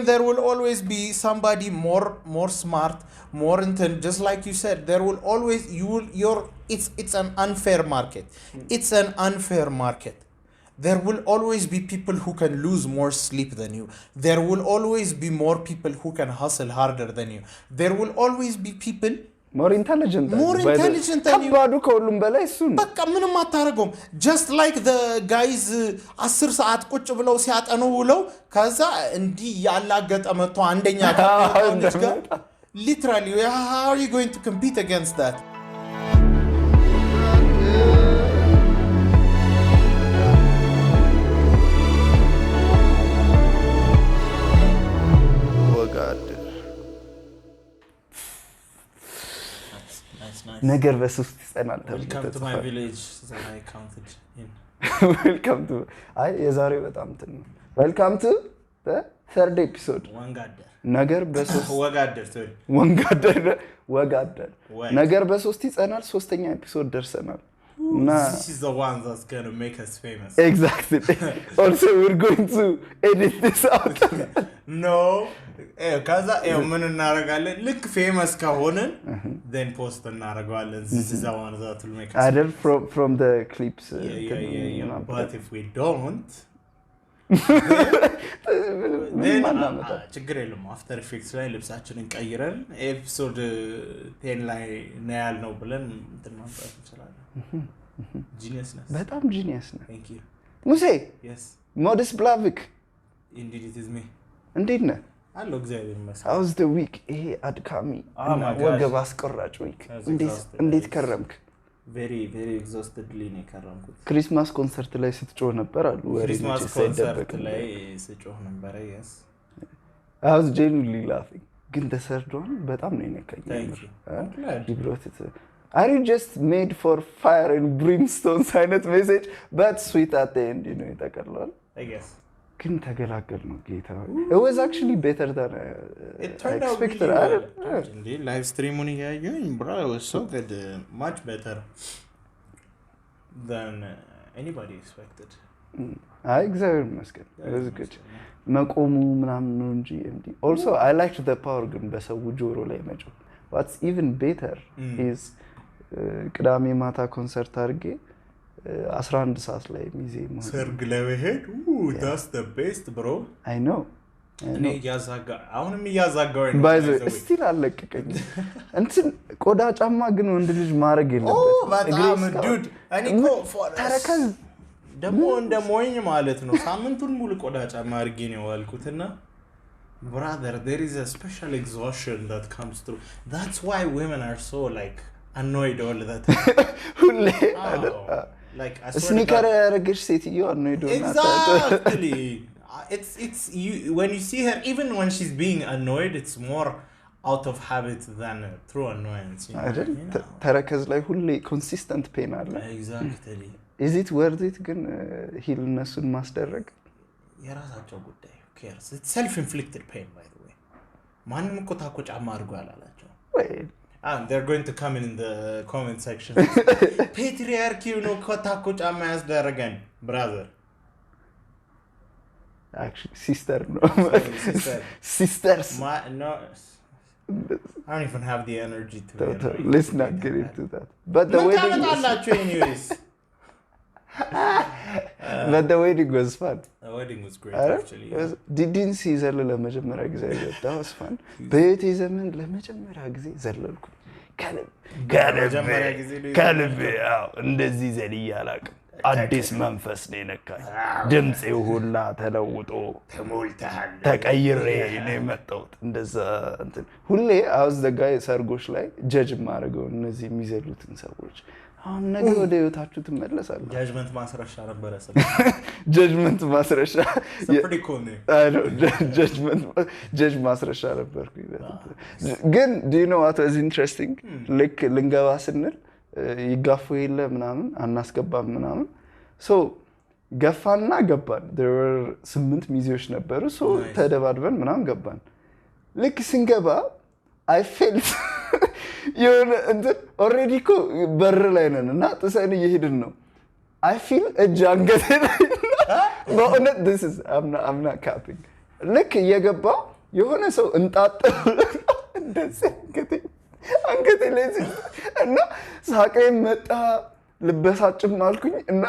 there will always be somebody more smart, more intelligent. Just like you said, there will always it's an unfair market. It's an unfair market. There will always be people who can lose more sleep than you. There will always be more people who can hustle harder than you. There will always be people more intelligent than you. ከባዱ ከሁሉም በላይ እሱ ነው። በቃ ምንም አታረገውም። just like the guys 10 ሰዓት ቁጭ ብለው ሲያጠኑ ውለው ከዛ እንዲህ ያላገጠ መጥቶ አንደኛ ከሆነች ጋር literally how are you going to compete against that? ነገር በሶስት ይጸናል። Welcome to my village that I counted in. Welcome to የዛሬው በጣም እንትን ነው። Welcome to the third episode. ወንጋደር ነገር በሶስት ወጋደር ነገር በሶስት ይጸናል። ሶስተኛ ኤፒሶድ ደርሰናል። This is the one that's going to make us famous. Exactly. Also we're going to edit this out. No. ካዛ ምን እናረጋለን ልክ ፌመስ ከሆነን then post እናረጋለን this is the one that will make us either from the clips but if we don't then ችግር የለም after effects ላይ ልብሳችንን ቀይረን ኤፒሶድ 10 ላይ ነው ያልነው ብለን እንትን ማምጣት እንችላለን genius ነህ በጣም genius ነህ thank you ሙሴ yes modest blavik indeed it is me እንዴት ነህ Hello, እግዚአብሔር ይመስገን How was the week? ይሄ አድካሚ ወገብ አስቆራጭ week እንዴት ከረምክ? Very exhaustedly ነው ከረምኩት ክሪስማስ ኮንሰርት ላይ ስትጮህ ነበር አሉ ክሪስማስ ኮንሰርት ላይ ስጮህ ነበር yes I was genuinely laughing ግን ተሰርዶን በጣም ነው የነካኝ Thank you Are you just made for fire and brimstone silent message but sweet at the end you know ይተቀርሏል I guess ግን ተገላገል ነው ጌታ It was actually better than it turned I expected. Indeed, live streaming bro, it was so good, much better than anybody expected. እግዚአብሔር ይመስገን It was good. መቆሙ ምናምን ነው እንጂ Also, I liked the power ግን በሰው ጆሮ ላይ መጮህ. What's even better is ቅዳሜ ማታ ኮንሰርት አድርጌ 11 ሰዓት ላይ ሚዜ ማለት ሰርግ ለመሄድ that's the best bro I know እኔ አሁንም ያዛጋው ነው ባይዘ ስቲል አለቀቀኝ እንትን ቆዳ ጫማ ግን ወንድ ልጅ ማድረግ የለበት በጣም ዱድ እኔ እኮ ተረከዝ ደግሞ እንደሞኝ ማለት ነው ሳምንቱን ሙሉ ቆዳ ጫማ አድርጌ ነው ያልኩትና brother there is a special exhaustion that comes through that's why women are so like annoyed all the time ሁሌ like sneaker ያረገሽ ሴትዮ ነው ዶና exactly it's you when you see her even when she's being annoyed it's more out of habit than through annoyance you know? ተረከዝ ላይ ሁሌ consistent pain አለ exactly is it worth it ግን ሂል እነሱን ማስደረግ የራሳቸው ጉዳይ cares it's self inflicted pain by the way ማንንም እኮ ታኮ ጫማ አድርጎ ያላላቸው and they're going to come in the comment section patriarchy ነው ታኮ ጫማ ያስደረገን brother actually sister no sisters no I don't even have the energy to let's not get into that but the wedding anyways but the wedding was fun the wedding was great actually didn't see ዘለ ለመጀመሪያ ጊዜ that was fun በየት ዘመን ለመጀመሪያ ጊዜ ዘለልኩ ከልብ ያው እንደዚህ ዘልይ አላውቅም አዲስ መንፈስ ነው የነካኝ ድምጼ ሁላ ተለውጦ ተሞልተሃል ተቀይሬ ነው የመጣሁት እንደዛ እንትን ሁሌ I was the guy ሰርጎች ላይ ጀጅ ማድረገው እነዚህ የሚዘሉትን ሰዎች አሁን ነገ ወደ ህይወታችሁ ትመለሳላችሁ ጃጅመንት ማስረሻ ነበር ጃጅመንት ማስረሻ pretty cool name I know ጃጅ ማስረሻ ነበርኩ ግን do you know what was interesting like ልንገባ ስንል ይጋፉ የለ ምናምን አናስገባም ምናምን so ገፋና ገባን there were 8 ሚዜዎች ነበሩ so ተደባድበን ምናምን ገባን ልክ ስንገባ I felt የሆነ እንትን already እኮ በር ላይ ነን እና ጥሰን እየሄድን ነው I feel እጅ አንገቴ ላይ በእውነት this is I'm not capping ልክ እየገባው የሆነ ሰው እንጣጥ እንደዚህ አንገቴ ላይ እና ሳቄ መጣ ልበሳጭም አልኩኝ እና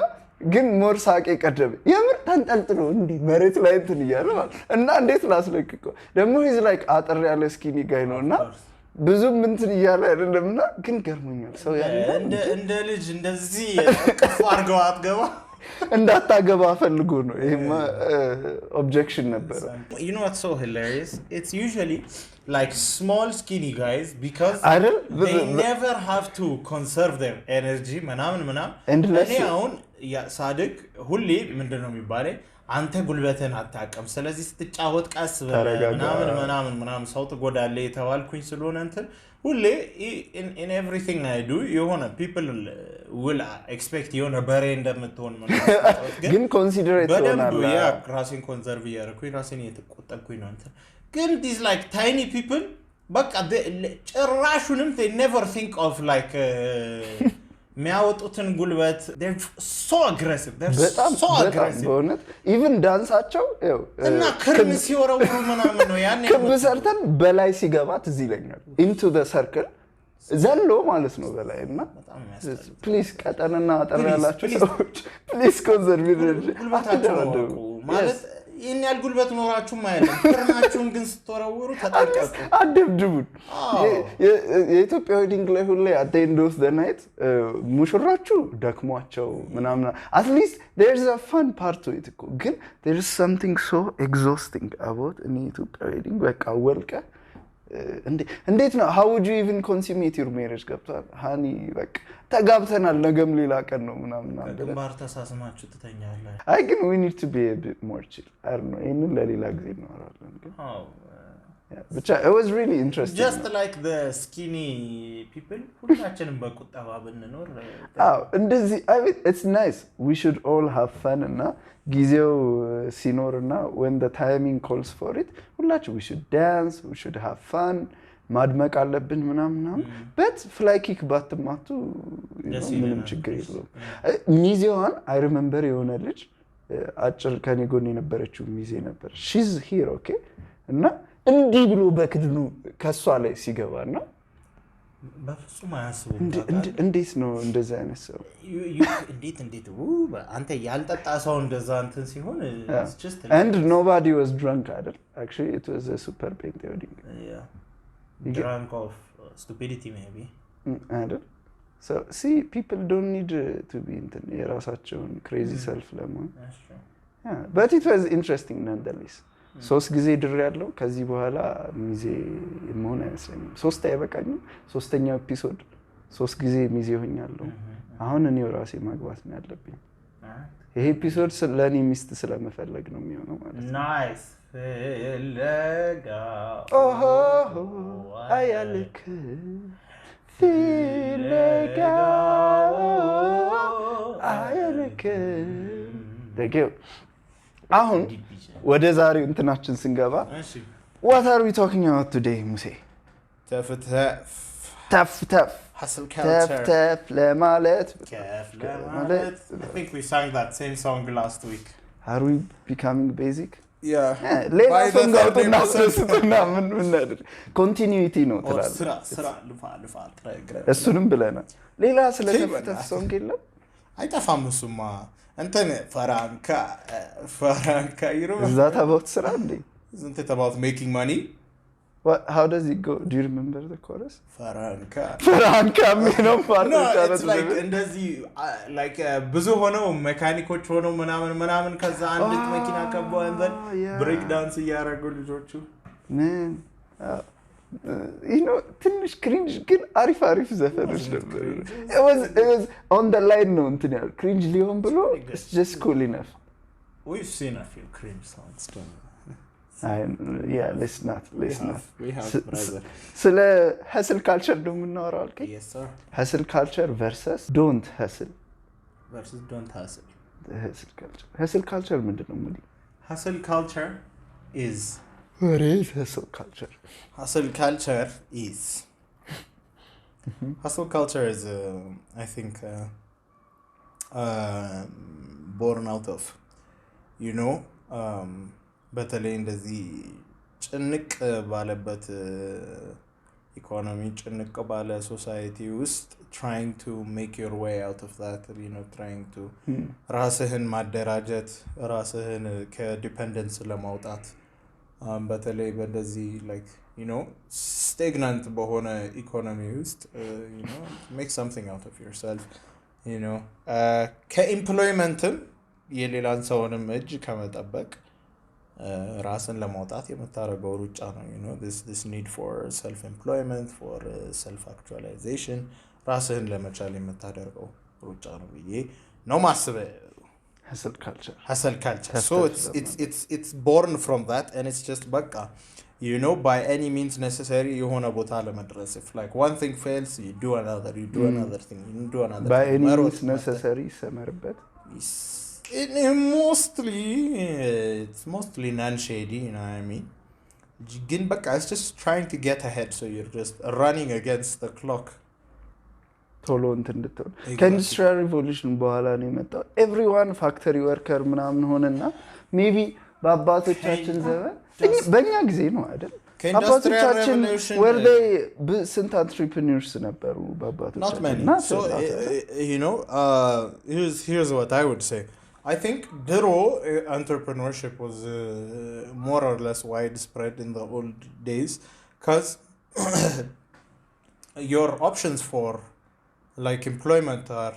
ግን ሞር ሳቄ ቀደም የምር ተንጠልጥሎ እንዲህ መሬት ላይ እንትን እያለ ማለት እና እንዴት ላስለቅቀው ደግሞ ሂዝ ላይክ አጥር ያለ ስኪኒ ጋይ ነውና ብዙም እንትን እያለ አይደለምና ግን ገርሞኛል ሰው ያለ እንደ ልጅ እንደዚህ ቀፍ አድርገው አትገባ እንዳታገባ ፈልጎ ነው ይሄማ ኦብጀክሽን ነበር you know what's so hilarious it's usually like small skinny guys because they never have to conserve their energy ምናምን እኔ አሁን ሳድግ ሁሌ ምንድነው የሚባለው አንተ ጉልበትን አታቀም ስለዚህ ስትጫወት ቀስ ምናምን ሰው ትጎዳለህ የተባልኩኝ ስለሆነ እንትን ሁሌ in everything I do የሆነ people will expect የሆነ በሬ እንደምትሆን ግን ኮንሲደሬት ሆናለሁ ያ ራሴን ኮንሰርቭ ያደረኩኝ ራሴን የተቆጠብኩኝ ነው እንትን ግን these like tiny people በቃ ጭራሹንም they never think of like የሚያወጡትን ጉልበት they're so aggressive በጣም በእውነት even ዳንሳቸው እና ክርም ሲወረውሩ ምናምን ነው ያኔ ክብ ሰርተን በላይ ሲገባ ትዝ ይለኛል into the circle ዘሎ ማለት ነው በላይ እና ፕሊዝ ቀጠንና አጠር ያላችሁ ሰዎች ፕሊዝ ኮንሰርቭ ማለት ይሄን ያህል ጉልበት ኖራችሁ ማለት ክርናችሁን ግን ስትወረውሩ ተጠንቀቁ አደብድቡን የኢትዮጵያ ዌዲንግ ላይ ሁሌ at the end of the night ሙሽራችሁ ደክሟቸው ምናምን at least there's a fun part to it ግን there is something so exhausting about an ኢትዮጵያ ዌዲንግ በቃ ወልቀ እንዴት ነው how would you even consummate your marriage ገብቷል ሃኒ በቃ ተጋብተናል ነገም ሌላ ቀን ነው ምናምን ግንባር ተሳስማችሁ ትተኛለህ I think we need to be a bit more chill I don't know ይሄንን ለሌላ ጊዜ እናወራለን ግን but it was really interesting just like the skinny people ሁላችንም በቁጣባ ብንኖር እንደዚህ I mean it's nice we should all have fun እና ጊዜው ሲኖርና when the timing calls for it ሁላችን we should dance we should have fun ማድመቅ አለብን ምናምን but fly kick ባትማቱ ምንም ችግር የለውም ሚዜዋን I remember የሆነ ልጅ አጭር ከኔ ጎን የነበረችው ሚዜ ነበር she's here okay እና እንዲህ ብሎ በክድኑ ከሷ ላይ ሲገባና በፍጹም አያስቡ እንዴት ነው እንደዛ አይነት ሰው እንዴት አንተ ያልጠጣ ሰው እንደዛ እንትን ሲሆን it's just and nobody was drunk አይደል actually it was a super painted wedding yeah drunk of stupidity maybe አይደል so see people don't need to be እንትን የራሳቸውን crazy self ለመሆን yeah but it was interesting nonetheless ሶስት ጊዜ ድር ያለው ከዚህ በኋላ ሚዜ መሆን አይመስለኝም ሶስት አይበቃኝም ሶስተኛው ኤፒሶድ ሶስት ጊዜ ሚዜ ሆኛለሁ አሁን እኔው ራሴ ማግባት ነው ያለብኝ ይሄ ኤፒሶድ ለኔ ሚስት ስለመፈለግ ነው የሚሆነው ማለት ነው ናይስ ፍለጋ ኦሆ አያልክ ፍለጋ አያልክ ደገው አሁን ወደ ዛሬው እንትናችን ስንገባ what are we talking about today ሙሴ ተፍ hustle culture ተፍ ለማለት I think we sang that same song last week are we becoming basic yeah ሌላ ሶንግ አውጥና ስስትና ምን እናድር ኮንቲኒዩቲ ነው ትላለህ ስራ ልፋ እሱንም ብለናል ሌላ ስለ ተፍ ሶንግ የለም አይጠፋም እሱማ እንትን ፈራንካ you know is that about ስራ እንዴ isn't it about making money how does it go do you remember the chorus ፈራንካ ነው part it's like እንደዚህ like ብዙ ሆነው ሜካኒኮች ሆነው ምናምን ከዛ አንድ መኪና ከበው and then break dance እያደረጉ ልጆቹ man you know ትንሽ cringe ግን አሪፍ ዘፈኖች ነበሩ it was on the line ነው እንትን ያለው cringe ሊሆን ብሎ it's just cool enough we've seen a few cringe songs too yeah let's not we have brother ስለ hustle culture ነው የምናወራው አልከኝ yes sir hustle culture versus don't hustle hustle culture ምንድነው ማለት hustle culture is what is hustle culture hustle culture is I think born out of you know በተለይ እንደዚህ ጭንቅ ባለበት ኢኮኖሚ ጭንቅ ባለ ሶሳይቲ ውስጥ trying to make your way out of that, trying to ራስህን ማደራጀት ራስህን ከዲፔንደንስ ለማውጣት በተለይ በእንደዚህ like stagnant በሆነ ኢኮኖሚ ውስጥ make something out of yourself ከኤምፕሎይመንትም የሌላን ሰውንም እጅ ከመጠበቅ ራስን ለማውጣት የምታደርገው ሩጫ ነው this need for self employment for self actualization ራስህን ለመቻል የምታደርገው ሩጫ ነው ብዬ ነው ማስበው hustle culture so it's born from that and it's just በቃ by any means necessary የሆነ ቦታ ለመድረስ if like one thing fails you do another thing you do another by any means necessary ሰመርበት it's mostly non-shady what I mean ግን በቃ it's just trying to get ahead so you're just running against the clock ቶሎ እንድትሆን ከኢንዱስትሪያል ሪቮሉሽን በኋላ ነው የመጣው ኤቭሪዋን ፋክተሪ ወርከር ምናምን ሆነና ሜቢ በአባቶቻችን ዘመን በእኛ ጊዜ ነው አይደል አባቶቻችን ወርዴ ስንት አንትረፕረነርስ ነበሩ በአባቶቻችን so here's what I would say I think Dero entrepreneurship was more or less widespread in the old days because your options for like employment are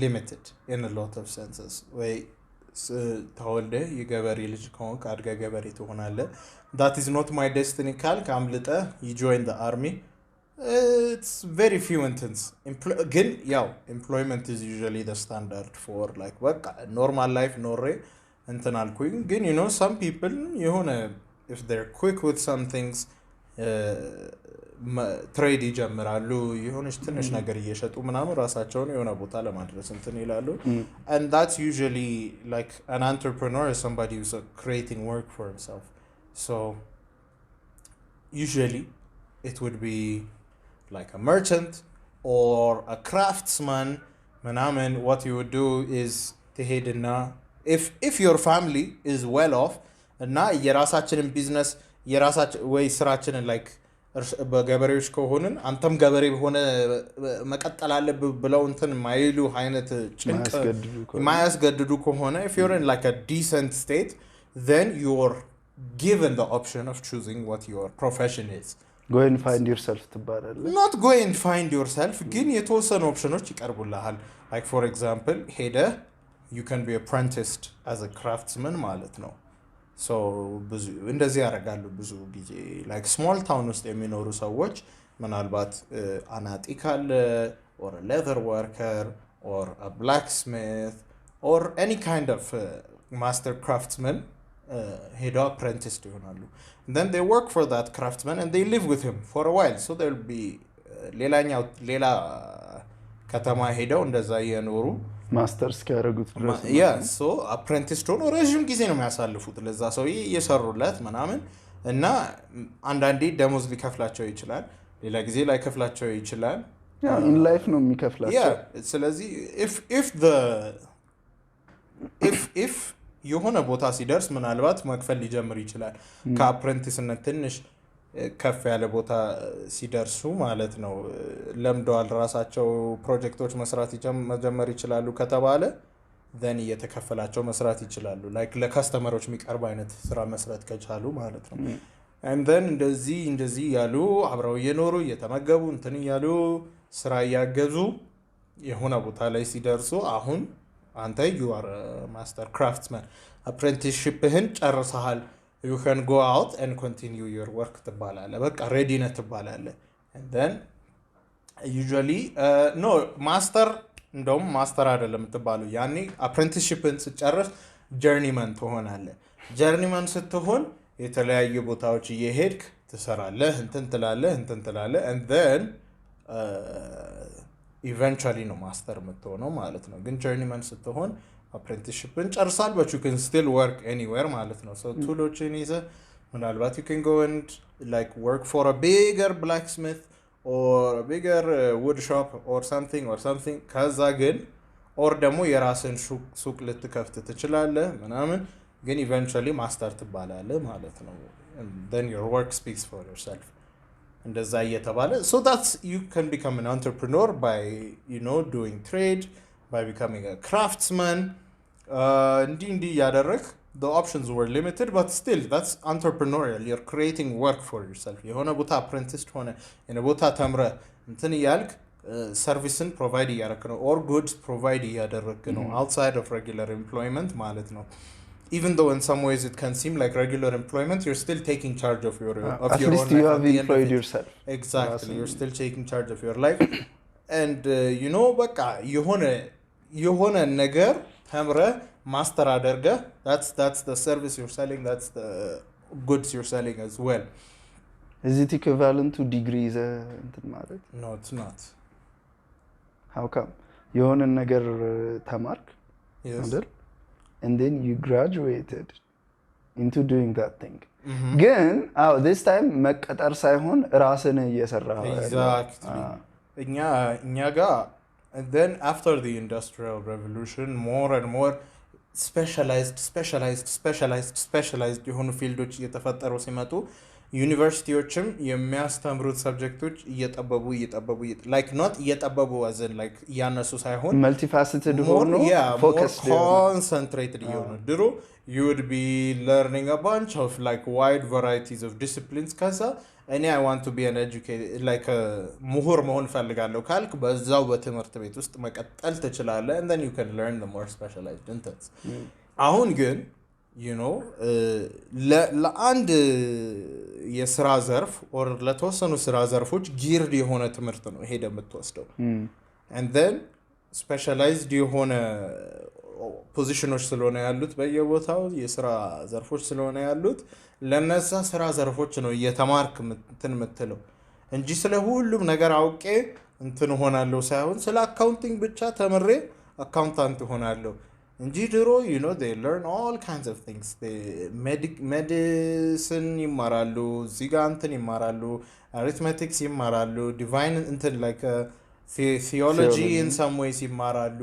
limited in a lot of senses way ተወልደ የገበሬ ልጅ ከሆንክ አድገ ገበሬ ትሆናለህ that is not my destiny ካልክ አምልጠ you join the army it's very few instances ግን ያው employment is usually the standard for like በቃ normal life ኖሬ እንትን አልኩኝ ግን some people የሆነ if they're quick with some things ትሬድ ይጀምራሉ የሆነች ትንሽ ነገር እየሸጡ ምናምን ራሳቸውን የሆነ ቦታ ለማድረስ እንትን ይላሉ and that's usually like an entrepreneur is somebody who's creating work for himself so usually it would be like a merchant or a craftsman ምናምን what you would do is ትሄድና if your family is well off እና የራሳችንን ቢዝነስ የራሳችን ወይ ስራችንን like በገበሬዎች ከሆነን አንተም ገበሬ ሆነ መቀጠል አለብህ ብለው እንትን ማይሉ አይነት ጭንቅ ማያስገድዱ ከሆነ if you're in like a decent state then you're given the option of choosing what your profession is go and find yourself ትባላለህ not go and find yourself ግን የተወሰኑ ኦፕሽኖች ይቀርቡልሃል like for example ሄደ you can be apprenticed as a craftsman ማለት ነው so ብዙ እንደዚህ ያደርጋሉ ብዙ ጊዜ like small town ውስጥ የሚኖሩ ሰዎች ምናልባት አናጢ ካለ or a leather worker or a blacksmith or any kind of master craftsman ሄዶ apprenticed ይሆናሉ and then they work for that craftsman and they live with him for a while so they'll be ሌላ ከተማ ሄደው እንደዛ እየኖሩ ማስተርስ ያደረጉት ድረስ so apprentice ሆኖ ረጅም ጊዜ ነው የሚያሳልፉት ለዛ ሰው እየሰሩለት ምናምን እና አንዳንዴ ደሞዝ ሊከፍላቸው ይችላል ሌላ ጊዜ ላይ ከፍላቸው ይችላል in life ነው የሚከፍላቸው ስለዚህ if የሆነ ቦታ ሲደርስ ምናልባት መክፈል ሊጀምር ይችላል ከአፕሬንቲስነት ትንሽ ከፍ ያለ ቦታ ሲደርሱ ማለት ነው ለምደዋል ራሳቸው ፕሮጀክቶች መስራት መጀመር ይችላሉ ከተባለ then እየተከፈላቸው መስራት ይችላሉ like ለካስተመሮች የሚቀርብ አይነት ስራ መስራት ከቻሉ ማለት ነው and then እንደዚህ ያሉ አብረው እየኖሩ እየተመገቡ እንትን ያሉ ስራ ያገዙ የሆነ ቦታ ላይ ሲደርሱ አሁን አንተ you are a master craftsman apprenticeshipህን ጨርሰሃል you can go out and continue your work ትባላለህ በቃ ready ነህ ትባላለህ and then usually no master እንደውም ማስተር አይደለም ትባለው ያኔ apprenticeshipን ስጨርስ journeyman ትሆናለህ journeyman ስትሆን የተለያዩ ቦታዎች እየሄድክ ትሰራለህ እንትን ትላለህ and then eventually ነው ማስተር የምትሆነው ማለት ነው ግን journeyman ስትሆን apprenticeshipን ጨርሳል but you can still work anywhere ማለት ነው so ቱሎችን ይዘህ ምናልባት you can go and like work for a bigger blacksmith or a bigger wood shop or something ከዛ ግን or ደግሞ የራስን ሱቅ ልትከፍት ትችላለህ ምናምን ግን eventually ማስተር ትባላለህ ማለት ነው and then your work speaks for yourself. እንደዛ እየተባለ so that's you can become an entrepreneur by doing trade, by becoming a craftsman. እንዲህ ያደረግ the options were limited, but still that's entrepreneurial. You're creating work for yourself. የሆነ ቦታ apprenticed ሆነ የሆነ ቦታ ተምረ እንትን እያልክ ሰርቪስን ፕሮቫይድ እያደረክ ነው or goods ፕሮቫይድ እያደረክ ነው outside of regular employment ማለት ነው. Even though in some ways it can seem like regular employment, you're still taking charge of your at least you have employed yourself. Exactly. You're still taking charge of your life. And በቃ የሆነ ነገር ተምረ ማስተር አደርገ that's the service you're selling, that's the goods you're selling as well. Is it equivalent to degrees እንትን ማለት? No, it's not. How come? የሆነ ነገር ተማርክ አይደል? And then you graduated into doing that thing. ግን this time መቀጠር ሳይሆን ራስን እየሰራ exactly እኛ ጋር. And then after the industrial revolution more and more specialized የሆኑ ፊልዶች እየተፈጠሩ ሲመጡ ዩኒቨርሲቲዎችም የሚያስተምሩት ሰብጀክቶች እየጠበቡ like not እየጠበቡ as in like እያነሱ ሳይሆን multifaceted ሆኖ focused concentrated እየሆኑ ድሮ you would be learning a bunch of like wide varieties of disciplines ከዛ እኔ I want to be an educated like ምሁር መሆን ፈልጋለሁ ካልክ በዛው በትምህርት ቤት ውስጥ መቀጠል ትችላለህ and then you can learn the more specialized intents. አሁን ግን ለአንድ የስራ ዘርፍ or ለተወሰኑ ስራ ዘርፎች ጊርድ የሆነ ትምህርት ነው ሄደ የምትወስደው and then specialized የሆነ ፖዚሽኖች ስለሆነ ያሉት በየቦታው የስራ ዘርፎች ስለሆነ ያሉት ለነዛ ስራ ዘርፎች ነው እየተማርክ እንትን የምትለው እንጂ ስለ ሁሉም ነገር አውቄ እንትን ሆናለሁ ሳይሆን ስለ አካውንቲንግ ብቻ ተምሬ አካውንታንት ሆናለሁ እንጂ ድሮ they learn all kinds of things. medicine ይማራሉ እዚህ ጋር እንትን ይማራሉ arithmetics ይማራሉ divine እንትን like theology in some ways ይማራሉ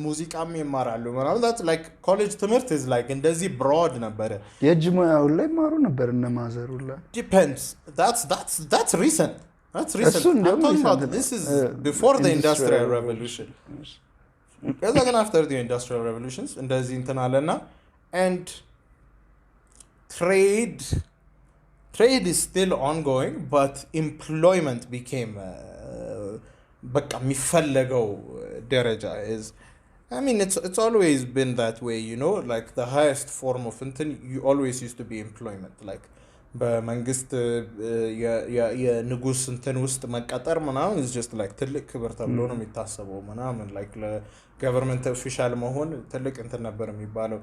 ሙዚቃም ይማራሉ ምናምን that's like college ትምህርት is like እንደዚህ broad ነበር የእጅ ሙያው ላይ ይማሩ ነበር እነ ማዘሩ ላይ depends that's recent I'm talking about this is before the industrial revolution. Yes, again after the industrial revolutions እንደዚህ እንትን አለና and trade is still ongoing but employment became በቃ የሚፈለገው ደረጃ is I mean it's always been that way like the highest form of እንትን you always used to be employment like በመንግስት የንጉስ እንትን ውስጥ መቀጠር ምናምን is just like ትልቅ ክብር ተብሎ ነው የሚታሰበው ምናምን like ለገቨርንመንት ኦፊሻል መሆን ትልቅ እንትን ነበር የሚባለው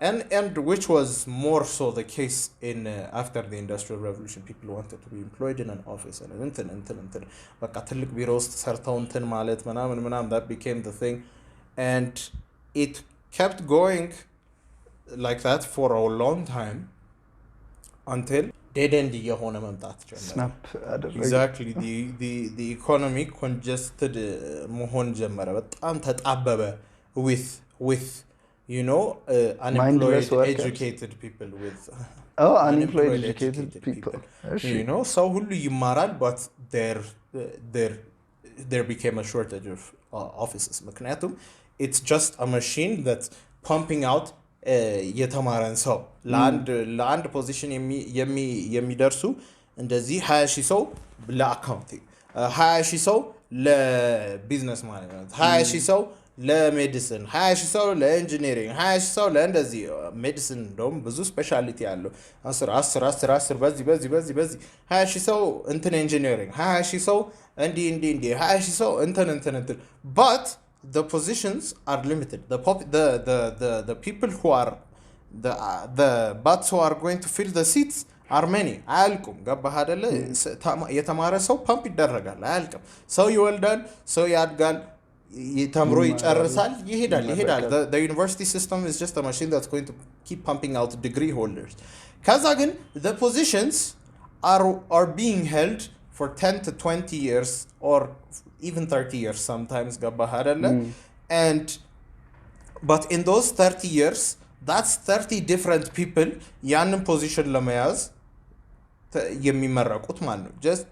and which was more so the case in after the industrial revolution. People wanted to be employed in an office and እንትን በቃ ትልቅ ቢሮ ውስጥ ሰርተው እንትን ማለት ምናምን that became the thing and it kept going like that for a long time until dead end የሆነ መምጣት ጀመረ snap exactly the economy congested መሆን ጀመረ በጣም ተጣበበ with unemployed educated people with unemployed educated people ሰው ሁሉ ይማራል but there became a shortage of offices ምክንያቱም it's just a machine that's pumping out የተማረን ሰው ለአንድ ፖዚሽን የሚደርሱ እንደዚህ 20,000 ሰው ለአካውንቲንግ 20,000 ሰው ለቢዝነስ ማኔጅመንት 20,000 ሰው ለሜዲሲን 20,000 ሰው ለኢንጂነሪንግ 20,000 ሰው ለእንደዚህ ሜዲሲን እንደውም ብዙ ስፔሻሊቲ አለው 10 በዚህ 20,000 ሰው እንትን ኢንጂነሪንግ 20,000 ሰው እንዲህ 20,000 ሰው እንትን but the positions are limited. The people who are the butts who are going to fill the seats are many. አያልቁም ገባህ አይደለ የተማረ ሰው ፓምፕ ይደረጋል አያልቅም ሰው ይወልዳል ሰው ያድጋል ተምሮ ይጨርሳል ይሄዳል the university system is just a machine that's going to keep pumping out degree holders ከዛ ግን the positions are being held for 10 to 20 years or even 30 years sometimes ገባህ አይደለ and but in those 30 years that's 30 different people ያንን ፖዚሽን ለመያዝ የሚመረቁት ማለት ነው just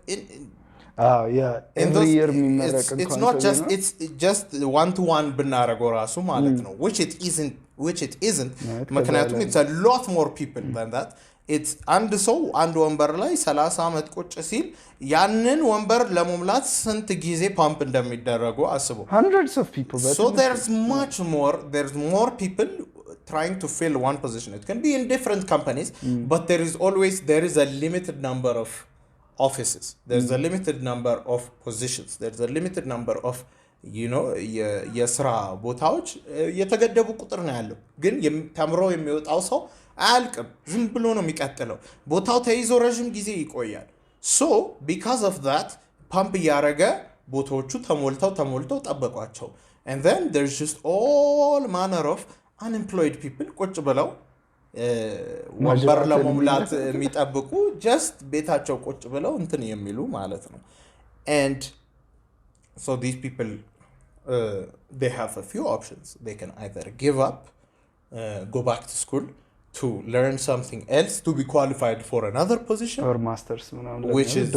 every year የሚመረቅ it's not just it's just one to one ብናረገው ራሱ ማለት ነው which it isn't ምክንያቱም it's a lot more people than that it's አንድ ሰው አንድ ወንበር ላይ 30 አመት ቁጭ ሲል ያንን ወንበር ለመሙላት ስንት ጊዜ ፓምፕ እንደሚደረጉ አስቡ hundreds of people so there's more people trying to fill one position it can be in different companies but there is a limited number of offices there's a limited number of positions there's a limited number of የስራ ቦታዎች የተገደቡ ቁጥር ነው ያለው ግን ተምሮ የሚወጣው ሰው አልቅም ዝም ብሎ ነው የሚቀጥለው ቦታው ተይዞ ረጅም ጊዜ ይቆያል so because of that ፓምፕ ያረገ ቦታዎቹ ተሞልተው ጠበቋቸው and then there's just all manner of unemployed people ቁጭ ብለው ወንበር ለመሙላት የሚጠብቁ just ቤታቸው ቁጭ ብለው እንትን የሚሉ ማለት ነው and so these people they have a few options they can either give up go back to school to learn something else to be qualified for another position or masters which is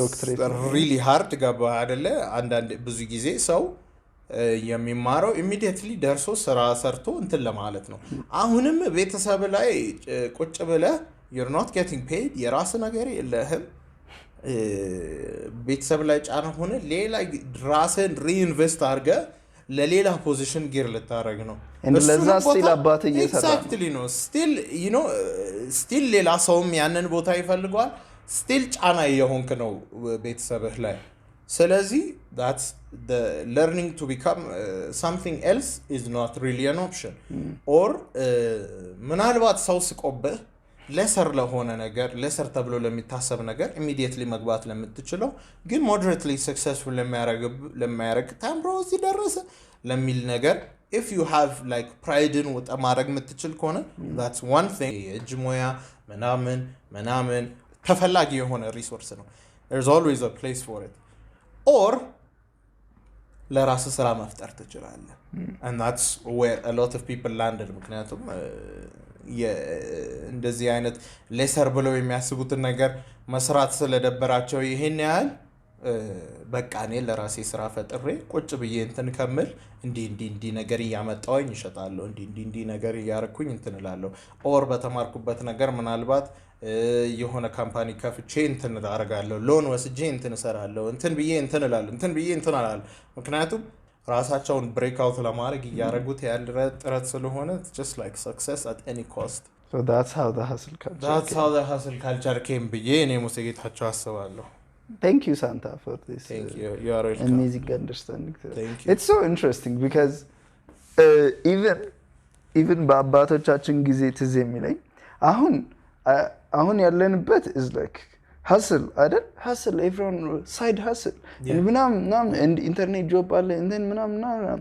really hard ገባ አይደለ አንዳንድ ብዙ ጊዜ ሰው የሚማረው immediately ደርሶ ስራ ሰርቶ እንትን ለማለት ነው አሁንም ቤተሰብ ላይ ቁጭ ብለህ you're not getting paid የራስ ነገር የለህም ቤተሰብ ላይ ጫና ሆነ ሌላ ራስን ሪኢንቨስት አድርገ ለሌላ ፖዚሽን ጌር ልታረግ ነው ለዛ ስቲል አባት እየሰራ exactly no still ሌላ ሰውም ያንን ቦታ ይፈልጋል still ጫና የሆንክ ነው ቤተሰብህ ላይ ስለዚህ that's the learning to become something else is not really an option or ምናልባት ሰው ስቆብህ lesser ለሆነ ነገር lesser ተብሎ ለሚታሰብ ነገር immediately መግባት ለምትችለው ግን moderately successful ለማያረግ ታምሮ እዚህ ደረሰ ለሚል ነገር if you have like pride in what ማድረግ የምትችል ከሆነ that's one thing እጅሞያ ምናምን ተፈላጊ የሆነ ሪሶርስ ነው there's always a place for it or ለራስ ስራ መፍጠር ትችላለህ and that's where a lot of people landed ምክንያቱም እንደዚህ አይነት ሌሰር ብለው የሚያስቡትን ነገር መስራት ስለደበራቸው ይሄን ያህል በቃ እኔ ለራሴ ስራ ፈጥሬ ቁጭ ብዬ እንትን ከምል እንዲ ነገር ያመጣውኝ ይሸጣለሁ እንዲ ነገር ያርኩኝ እንትን እላለሁ ኦር በተማርኩበት ነገር ምናልባት የሆነ ካምፓኒ ከፍቼ እንትን አደርጋለሁ ሎን ወስጄ እንትን እሰራለሁ እንትን ብዬ እንትን እላለሁ ምክንያቱም ራሳቸውን ብሬክ አውት ለማድረግ ያረጉት ያለ ጥረት ስለሆነ just like success at any cost so that's how the hustle culture came ብዬ እኔ ሙሴጌታቸው አስባለሁ thank you Santa for this thank you are welcome amazing understanding thank you it's so interesting because even በአባቶቻችን ጊዜ ትዝ የሚለኝ አሁን ያለንበት is like hustle አይደል hustle everyone side hustle and internet job አለ and then ምናምን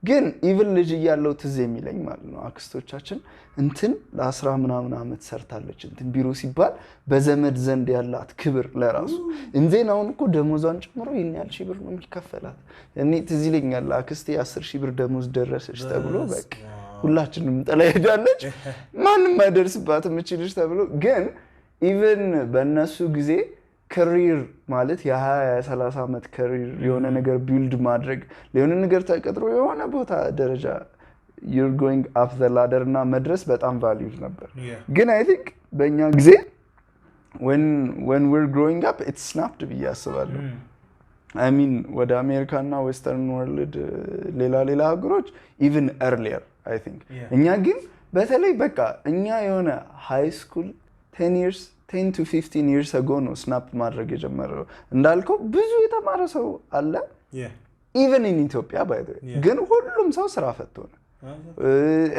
ግን even ልጅ ያለው ትዝ የሚለኝ ማለት ነው አክስቶቻችን እንትን ለ10 ምናምን አመት ሰርታለች እንትን ቢሮ ሲባል በዘመድ ዘንድ ያላት ክብር ለራሱ እንዴን አሁን እኮ ደሞዟን ጨምሮ ይኛል ሺህ ብር ነው የሚከፈላት እኔ ትዝ ይለኛል አክስቴ 10,000 ብር ደሞዝ ደረሰች ተብሎ በቃ ሁላችንም ጠላ ሄዳለች ማንንም አይደርስባትም እቺ ተብሎ ግን even በእነሱ ጊዜ career ማለት የ20-30 አመት career የሆነ ነገር build ማድረግ ለሆነ ነገር ተቀጥሮ የሆነ ቦታ ደረጃ you're going up the ladder እና መድረስ በጣም valued ነበር ግን I think በእኛ ጊዜ when we're growing up it's snapped ብዬ አስባለሁ I mean ወደ አሜሪካና western world ሌላ ሀገሮች even earlier I think እኛ ግን በተለይ በቃ እኛ የሆነ high school 10 to 15 years ago no snap ማድረግ የጀመረው እንዳልከው ብዙ የተማረ ሰው አለ even in Ethiopia by the way ግን ሁሉም ሰው ስራ ፈቶ ነው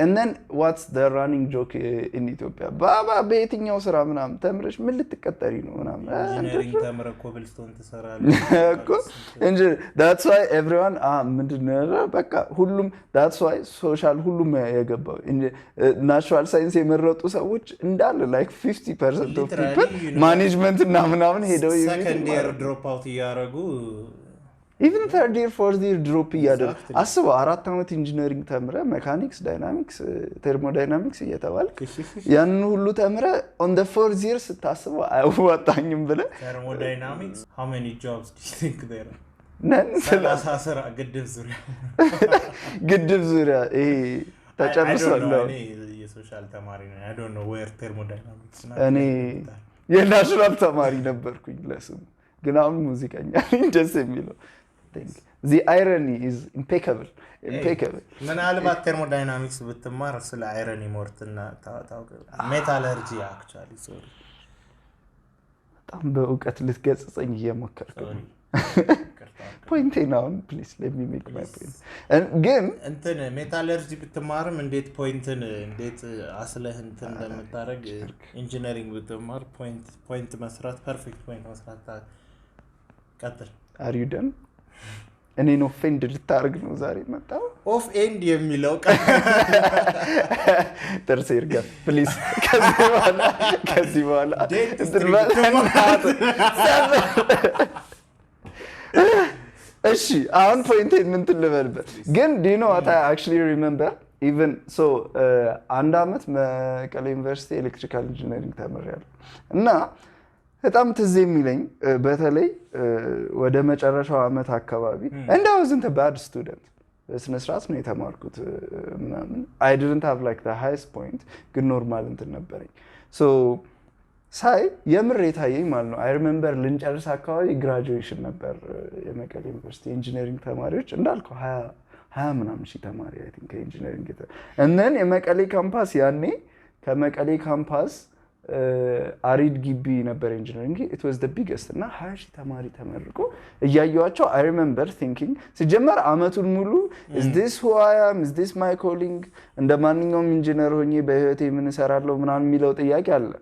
and then what's the running joke in Ethiopia ባባ በየትኛው ስራ ምናምን ተምረሽ ምን ልትቀጠሪ ነው ምናምን ኢንጂነሪንግ ተምረ ኮብልስቶን ትሰራለህ እንጂ that's why everyone ምንድነው በቃ ሁሉም that's why social ሁሉም የገባው ናቹራል ሳይንስ የመረጡ ሰዎች እንዳለ like 50% of people management እና ምናምን ሄደው second year drop out ያረጉ even third year fourth year drop እያደረግ Exactly. አስበው 4 ዓመት ኢንጂነሪንግ ተምረ ሜካኒክስ ዳይናሚክስ ቴርሞዳይናሚክስ እየተባልክ ያን ሁሉ ተምረ on the fourth year ስታስበው አያዋጣኝም ብለህ thermodynamics how many jobs do you think there are ነን ስራ ግድብ ዙሪያ ይሄ ተጨርሷል ነው የሶሻል ተማሪ ነው I don't know where thermodynamics እኔ የናሽናል ተማሪ ነበርኩኝ ለስሙ ግን አሁን ሙዚቀኛ ደስ የሚለው the irony is impeccable ምናልባት thermodynamics ብትማር ስለ irony ሞርትና ታውቅ metallurgy actually sorry በጣም በእውቀት ልትገጽጸኝ እየሞከርክ ነው ፖይንቴ ነው please let me make my point ግን እንትን ሜታለርጂ ብትማርም እንዴት ፖይንትን እንዴት አስለህ እንትን እንደምታረግ ኢንጂነሪንግ ብትማር ፖይንት መስራት ፐርፌክት ፖይንት መስራት ቀጥል are you done እኔን ኦፌንድ ልታርግ ነው ዛሬ መጣው ኦፍ ኤንድ የሚለው ጥርሴ ይርጋ ፕሊዝ ከዚህ በኋላ እሺ አሁን ፖይንቴ ምን ትልበልበት ግን do you know what I actually remember even so አንድ አመት መቀሌ ዩኒቨርሲቲ ኤሌክትሪካል ኢንጂነሪንግ ተምሬያለሁ እና በጣም ትዝ የሚለኝ በተለይ ወደ መጨረሻው አመት አካባቢ and I wasn't a bad student በስነ ስርዓት ነው የተማርኩት ምናምን I didn't have like the highest point ግን ኖርማል እንትን ነበረኝ so ሳይ የምር የታየኝ ማለት ነው I remember ልንጨርስ አካባቢ graduation ነበር የመቀሌ ዩኒቨርሲቲ ኢንጂነሪንግ ተማሪዎች እንዳልከው 20 ምናምን ሺህ ተማሪ I think ኢንጂነሪንግ and then የመቀሌ ካምፓስ ያኔ ከመቀሌ ካምፓስ አሪድ ግቢ ነበር ኢንጂነሪንግ it was the biggest እና 20 ሺህ ተማሪ ተመርቆ እያየዋቸው I remember thinking ሲጀመር አመቱን ሙሉ is this who I am is this my calling እንደማንኛውም ኢንጂነር ሆኜ በህይወቴ ምን እሰራለሁ ምናምን የሚለው ጥያቄ አለ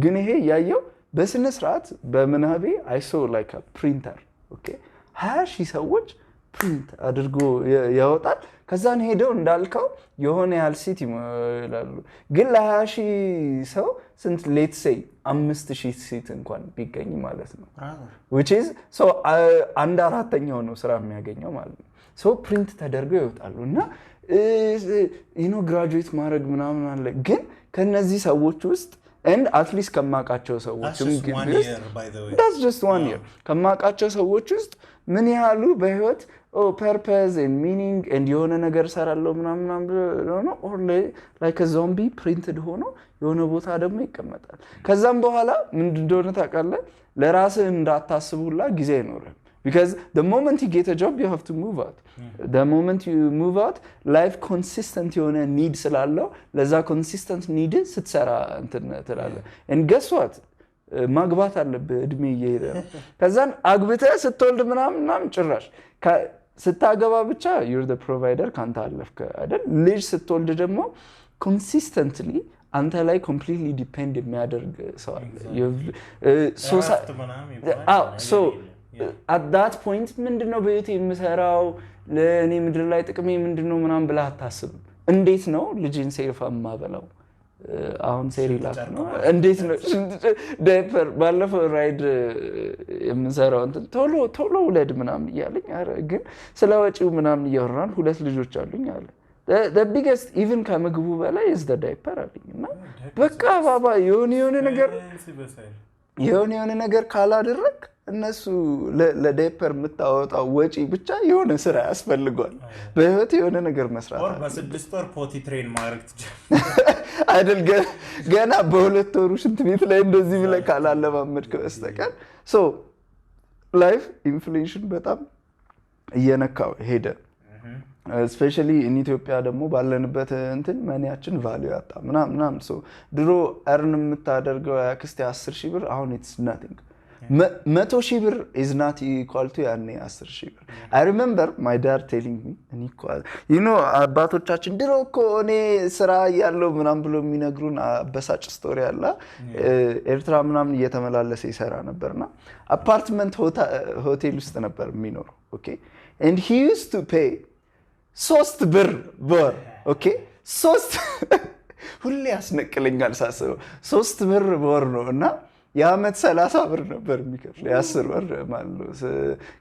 ግን ይሄ ያየው በስነ ስርዓት በመናቤ I saw like a printer okay 20 ሺህ ሰዎች ፕሪንት አድርጎ ያወጣል ከዛን ሄደው እንዳልከው የሆነ ያህል ሲቲ ይላሉ ግን ለ20 ሺህ ሰው ስንት let's say 5000 ሲት እንኳን ቢገኝ ማለት ነው which is so አንድ አራተኛው ነው ስራ የሚያገኘው ማለት ነው so ፕሪንት ተደርገው ይወጣሉ እና you know graduate ማድረግ ምናምን አለ ግን ከነዚህ ሰዎች ውስጥ and at least ከማቃቸው ሰዎች that's just one year ከማቃቸው ሰዎች ውስጥ ምን ያህሉ በህይወት purpose and meaning and የሆነ ነገር ሰራለው ምናምን ነው or like a zombie printed ሆኖ የሆነ ቦታ ደግሞ ይቀመጣል ከዛም በኋላ ምን እንደሆነ ታውቃለህ ለራስህ እንዳታስቡላ ጊዜ አይኖርም because the moment you get a job you have to move out the moment you move out life consistent የሆነ need ስላለው ለዛ consistent need ስትሰራ እንትን ትላለህ and guess what ማግባት አለብህ እድሜ እየሄደ ነው ከዛን አግብተህ ስትወልድ ምናምን ጭራሽ ስታገባ ብቻ you're the provider ካንተ አለፍከ አይደል ልጅ ስትወልድ ደግሞ consistently አንተ ላይ completely depend የሚያደርግ ሰው አለ so at that point ምንድነው በህይወቴ የምሰራው ለኔ ምድር ላይ ጥቅሜ ምንድነው ምናምን ብለህ አታስብም እንዴት ነው ልጅን ሴፍ ማበላው አሁን ሴሪላክ ነው እንዴት ነው ዳይፐር ባለፈው ራይድ የምንሰራው እንትን ቶሎ ውለድ ምናምን ይያለኝ አረ ግን ስለወጪው ምናምን እያወራን ሁለት ልጆች አሉኝ አለ the biggest even ከምግቡ በላይ is the diaper አለኝና በቃ ባባ የሆነ ነገር ካላደረክ እነሱ ለዳይፐር የምታወጣው ወጪ ብቻ የሆነ ስራ ያስፈልጋል በህይወት የሆነ ነገር መስራት ወር በ6 ወር ፖቲ ትሬን ማድረግ አይደል ገና በሁለት ወሩ ሽንት ቤት ላይ እንደዚህ ብለ ካላለማመድክ በስተቀር so life inflation በጣም እየነካው ሄደ especially in Ethiopia ደግሞ ባለንበት እንትን ማኒያችን ቫልዩ ያጣ ምናምን so ድሮ earn የምታደርገው ያክስቴ 10,000 ብር አሁን it's nothing 100,000 ብር is not equal to ያኔ 10,000 ብር I remember my dad telling me and equal you know አባቶቻችን ድሮ እኮ እኔ ስራ ያለው ምናምን ብሎ የሚነግሩን አበሳጭ ስቶሪ አለ ኤርትራ ምናምን እየተመላለሰ ይሰራ ነበርና አፓርትመንት ሆቴል ውስጥ ነበር የሚኖረው okay and he used to pay 3 ብር በወር okay 3 ሁሌ ያስነቅለኛል ሳስበው 3 ብር በወር ነው እና የአመት 30 ብር ነበር የሚከፍለው የ10 ብር ማለት ነው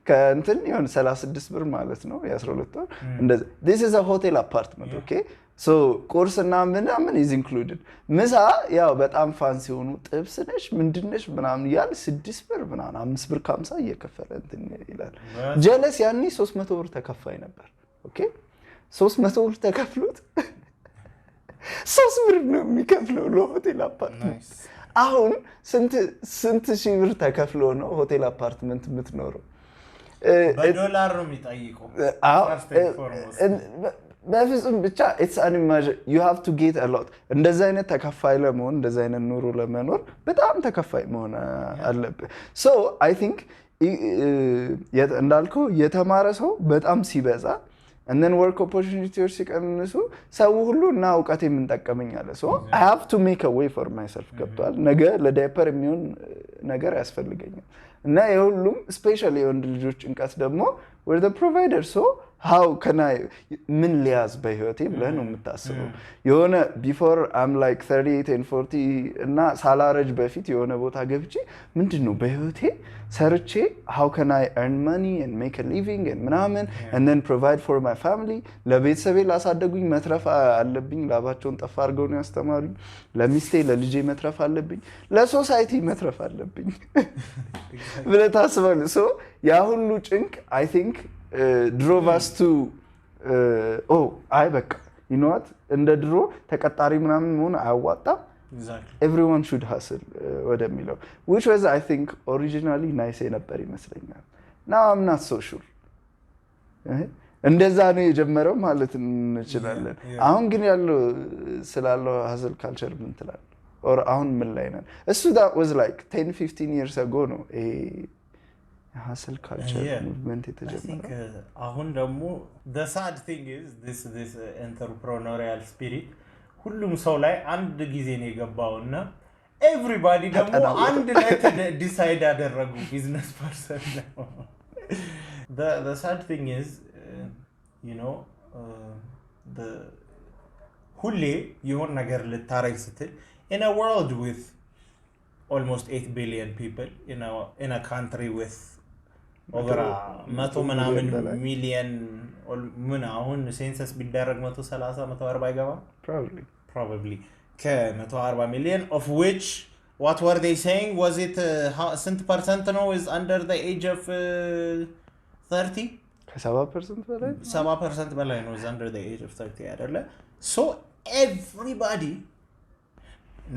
ከእንትን ይሆን 36 ብር ማለት ነው የ12 ወር እንደዚህ this is a hotel apartment okay so ቁርስና ምናምን is included ምሳ ያው በጣም ፋንሲ ሆኖ ጥብስ ነሽ ምንድነሽ ምናምን ያል 6 ብር ምናምን 5 ብር 50 እየከፈለ እንትን ይላል ጀለስ ያኔ 300 ብር ተከፋይ ነበር ኦኬ 300 ብር ተከፍሎት 3 ብር ነው የሚከፍለው ለሆቴል አፓርትመንት አሁን ስንት ሺህ ብር ተከፍሎ ነው ሆቴል አፓርትመንት የምትኖረው በዶላር ነው የሚጠይቀው በፍጹም ብቻ it's unimaginable you have to get a lot እንደዛ አይነት ተከፋይ ለመሆን እንደዛ አይነት ኑሮ ለመኖር በጣም ተከፋይ መሆን አለበት so I think እንዳልከው የተማረ ሰው በጣም ሲበዛ and then work opportunities ሲቀንሱ ሰው ሁሉ እና ዕውቀት የምንጠቀመኝ አለ so I have to make a way for myself ገብቷል ነገ ለዳይፐር የሚሆን ነገር ያስፈልገኛል እና የሁሉም ስፔሻሊ የወንድ ልጆች ጭንቀት ደግሞ we're the provider so how can I ምን ሊያዝ በህይወቴ ብለህ ነው የምታስበው የሆነ before I'm like 38 and 40 እና ሳላረጅ በፊት የሆነ ቦታ ገብቼ ምንድነው በህይወቴ ሰርቼ how can I earn money and make a living and ምናምን and then provide for my family ለቤተሰቤ ላሳደጉኝ መትረፍ አለብኝ ላባቸውን ጠፋ አድርገው ነው ያስተማሩኝ ለሚስቴ ለልጄ መትረፍ አለብኝ ለሶሳይቲ መትረፍ አለብኝ ብለህ ታስባለህ so ያ ሁሉ ጭንቅ I think drove us to አይ በቃ you know what እንደ ድሮ ተቀጣሪ ምናምን መሆን አያዋጣም exactly everyone should hustle ወደሚለው which was I think originally nice ነበር ይመስለኛል now I'm not so sure እንደዛ ነው የጀመረው ማለት እንችላለን አሁን ግን ያለው ስላለው hustle culture ምን ትላለህ or አሁን ምን ላይ ነን እሱ that was like 10 15 years ago ነው hustle culture movement የተጀመረው አሁን ደግሞ the sad thing is this entrepreneurial spirit ሁሉም ሰው ላይ አንድ ጊዜ ነው የገባውና everybody ደግሞ አንድ ላይ ዲሳይድ ያደረጉ ቢዝነስ ፐርሰን ነው the sad thing is you know ሁሌ የሆነ ነገር ልታረግ ስትል in a world with almost 8 billion people in a country with over 100 ምናምን ሚሊየን ምን አሁን ሴንሰስ ቢደረግ 130 140 ይገባ probably ከ140 million of which what were they saying was it sent percent no is under the age of 30 ከ7% በላይ 7% በላይ ነው is under the age of 30 አይደለ so everybody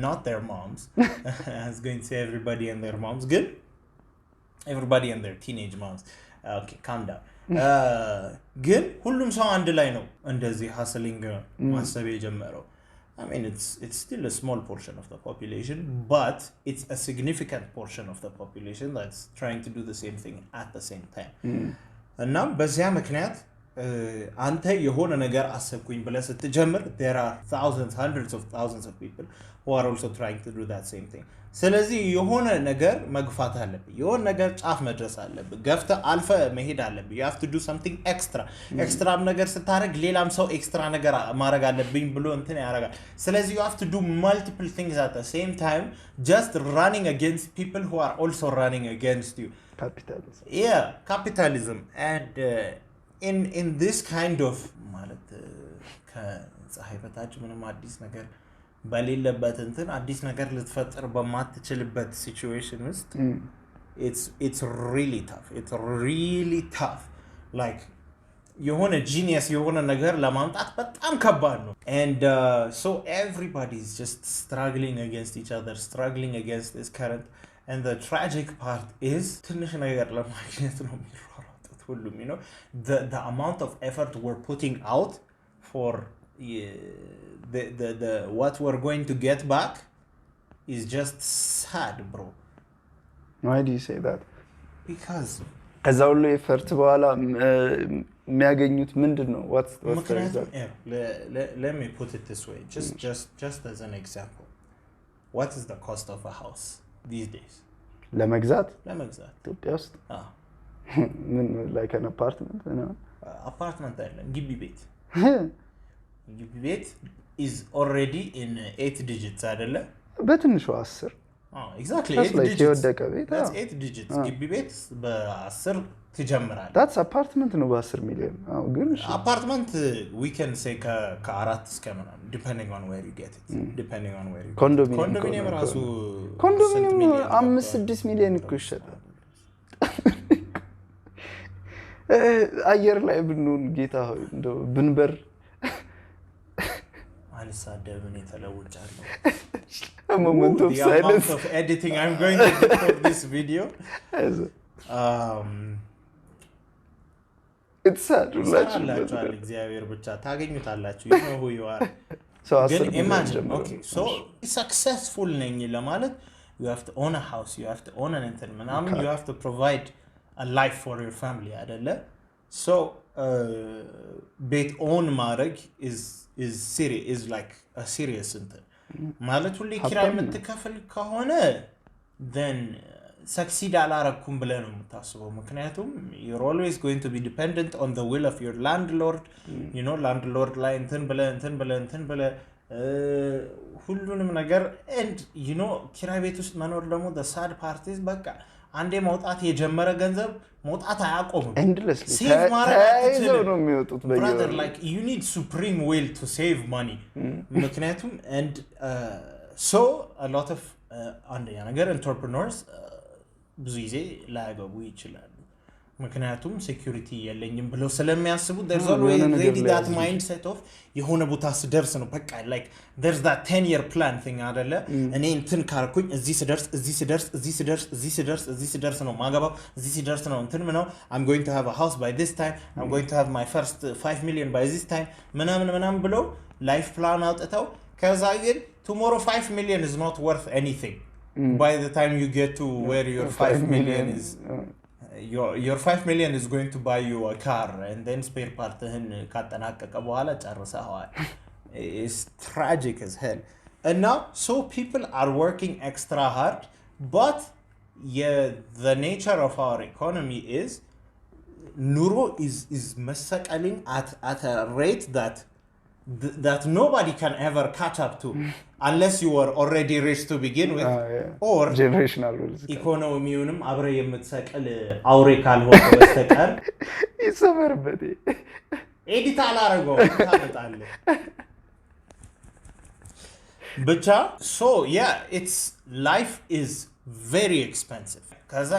not their moms I was going to say everybody and their moms good everybody and their teenage moms okay calm down ግን ሁሉም ሰው አንድ ላይ ነው እንደዚህ hustling ማሰብ የጀመረው I mean it's still a small portion of the population but it's a significant portion of the population that's trying to do the same thing at the same time እና በዚያ ምክንያት አንተ የሆነ ነገር አሰብኩኝ ብለህ ስትጀምር there are thousands hundreds of thousands of people who are also trying to do that same thing ስለዚህ የሆነ ነገር መግፋት አለብህ የሆነ ነገር ጫፍ መድረስ አለብህ ገፍተ አልፈ መሄድ አለብህ you have to do something extra ነገር ስታረግ ሌላም ሰው ኤክስትራ ነገር ማድረግ አለብኝ ብሎ እንትን ያረጋል ስለዚህ you have to do multiple things at the same time just running against people who are also running against you capitalism and in this kind of ማለት ከፀሐይ በታች ምንም አዲስ ነገር በሌለበት እንትን አዲስ ነገር ልትፈጥር በማትችልበት ሲቹዌሽን ውስጥ it's really tough like የሆነ genius የሆነ ነገር ለማምጣት በጣም ከባድ ነው and so everybody is just struggling against each other struggling against this current and the tragic part is ትንሽ ነገር ለማግኘት ነው የሚሯሯጡት ሁሉም you know the amount of effort we're putting out for the what we're going to get back is just sad bro why do you say that because ከዛ ሁሉ ኤፈርት በኋላ የሚያገኙት ምንድነው what's the result let me put it this way just as an example what is the cost of a house these days ለመግዛት ኢትዮጵያ ውስጥ ምን like an apartment apartment አይደለም ግቢ ቤት is already in 8 digits አይደለ በትንሹ 10 exactly That's 8 like digits የወደቀ ቤት that's 8 digits ግቢ ቤት በ10 ትጀምራለህ that's apartment ነው በ10 ሚሊዮን ግን አፓርትመንት we can say ከ4 እስከ ምናምን depending on where you get it depending on where you get ኮንዶሚኒየም ራሱ ኮንዶሚኒየም 5-6 ሚሊዮን እኮ ይሸጣል አየር ላይ ብንሆን ጌታ ሆይ እንደው ብንበር አልሳደብ እኔ ተለውጫለሁ a moment of silence of editing I'm going to do for this video it's sad ላችሁ እግዚአብሔር ብቻ ታገኙታላችሁ you know who you are so ግን imagine okay so successful ነኝ ለማለት you have to own a house you have to own an internet ምናምን you have to provide a life for your family አይደለ so ቤት own ማድረግ is serious is like a serious እንትን ማለት ሁሌ ኪራይ የምትከፍል ከሆነ then succeed አላረኩም ብለህ ነው የምታስበው ምክንያቱም you're always going to be dependent on the will of your landlord you know landlord ላይ እንትን ብለህ ሁሉንም ነገር and you know ኪራይ ቤት ውስጥ መኖር ደግሞ the sad part is በቃ አንዴ መውጣት የጀመረ ገንዘብ መውጣት አያቆምም endlessly save ተያይዘው ነው የሚወጡት brother like you need supreme will to save money ምክንያቱም and so a lot of አንደኛ ነገር entrepreneurs ብዙ ጊዜ ላያገቡ ይችላሉ ምክንያቱም ሴኩሪቲ የለኝም ብለው ስለሚያስቡ there's always ready that mindset of የሆነ ቦታ ስደርስ ነው በቃ like there's that 10-year plan thing አይደለ እኔ እንትን ካርኩኝ እዚህ ስደርስ ነው ማገባው እዚህ ስደርስ ነው እንትን ነው I'm going to have a house by this time I'm going to have my first 5 million by this time ምናምን ብለው life plan አውጥተው ከዛ ግን tomorrow 5 million is not worth anything by the time you get to where your 5 million is your 5 million is going to buy you a car and then spare part ካጠናቀቀ በኋላ ጨርሰዋል it's tragic as hell and now so people are working extra hard but the nature of our economy is nuro is መስቀልኝ at a rate that nobody can ever catch up to unless you were already rich to begin with or generational rules ኢኮኖሚውንም አብረ የምትሰቀል አውሬ ካልሆነ በስተቀር ይሰመርበት ኤዲት አላረገው ታመጣለ ብቻ so yeah it's life is very expensive ከዛ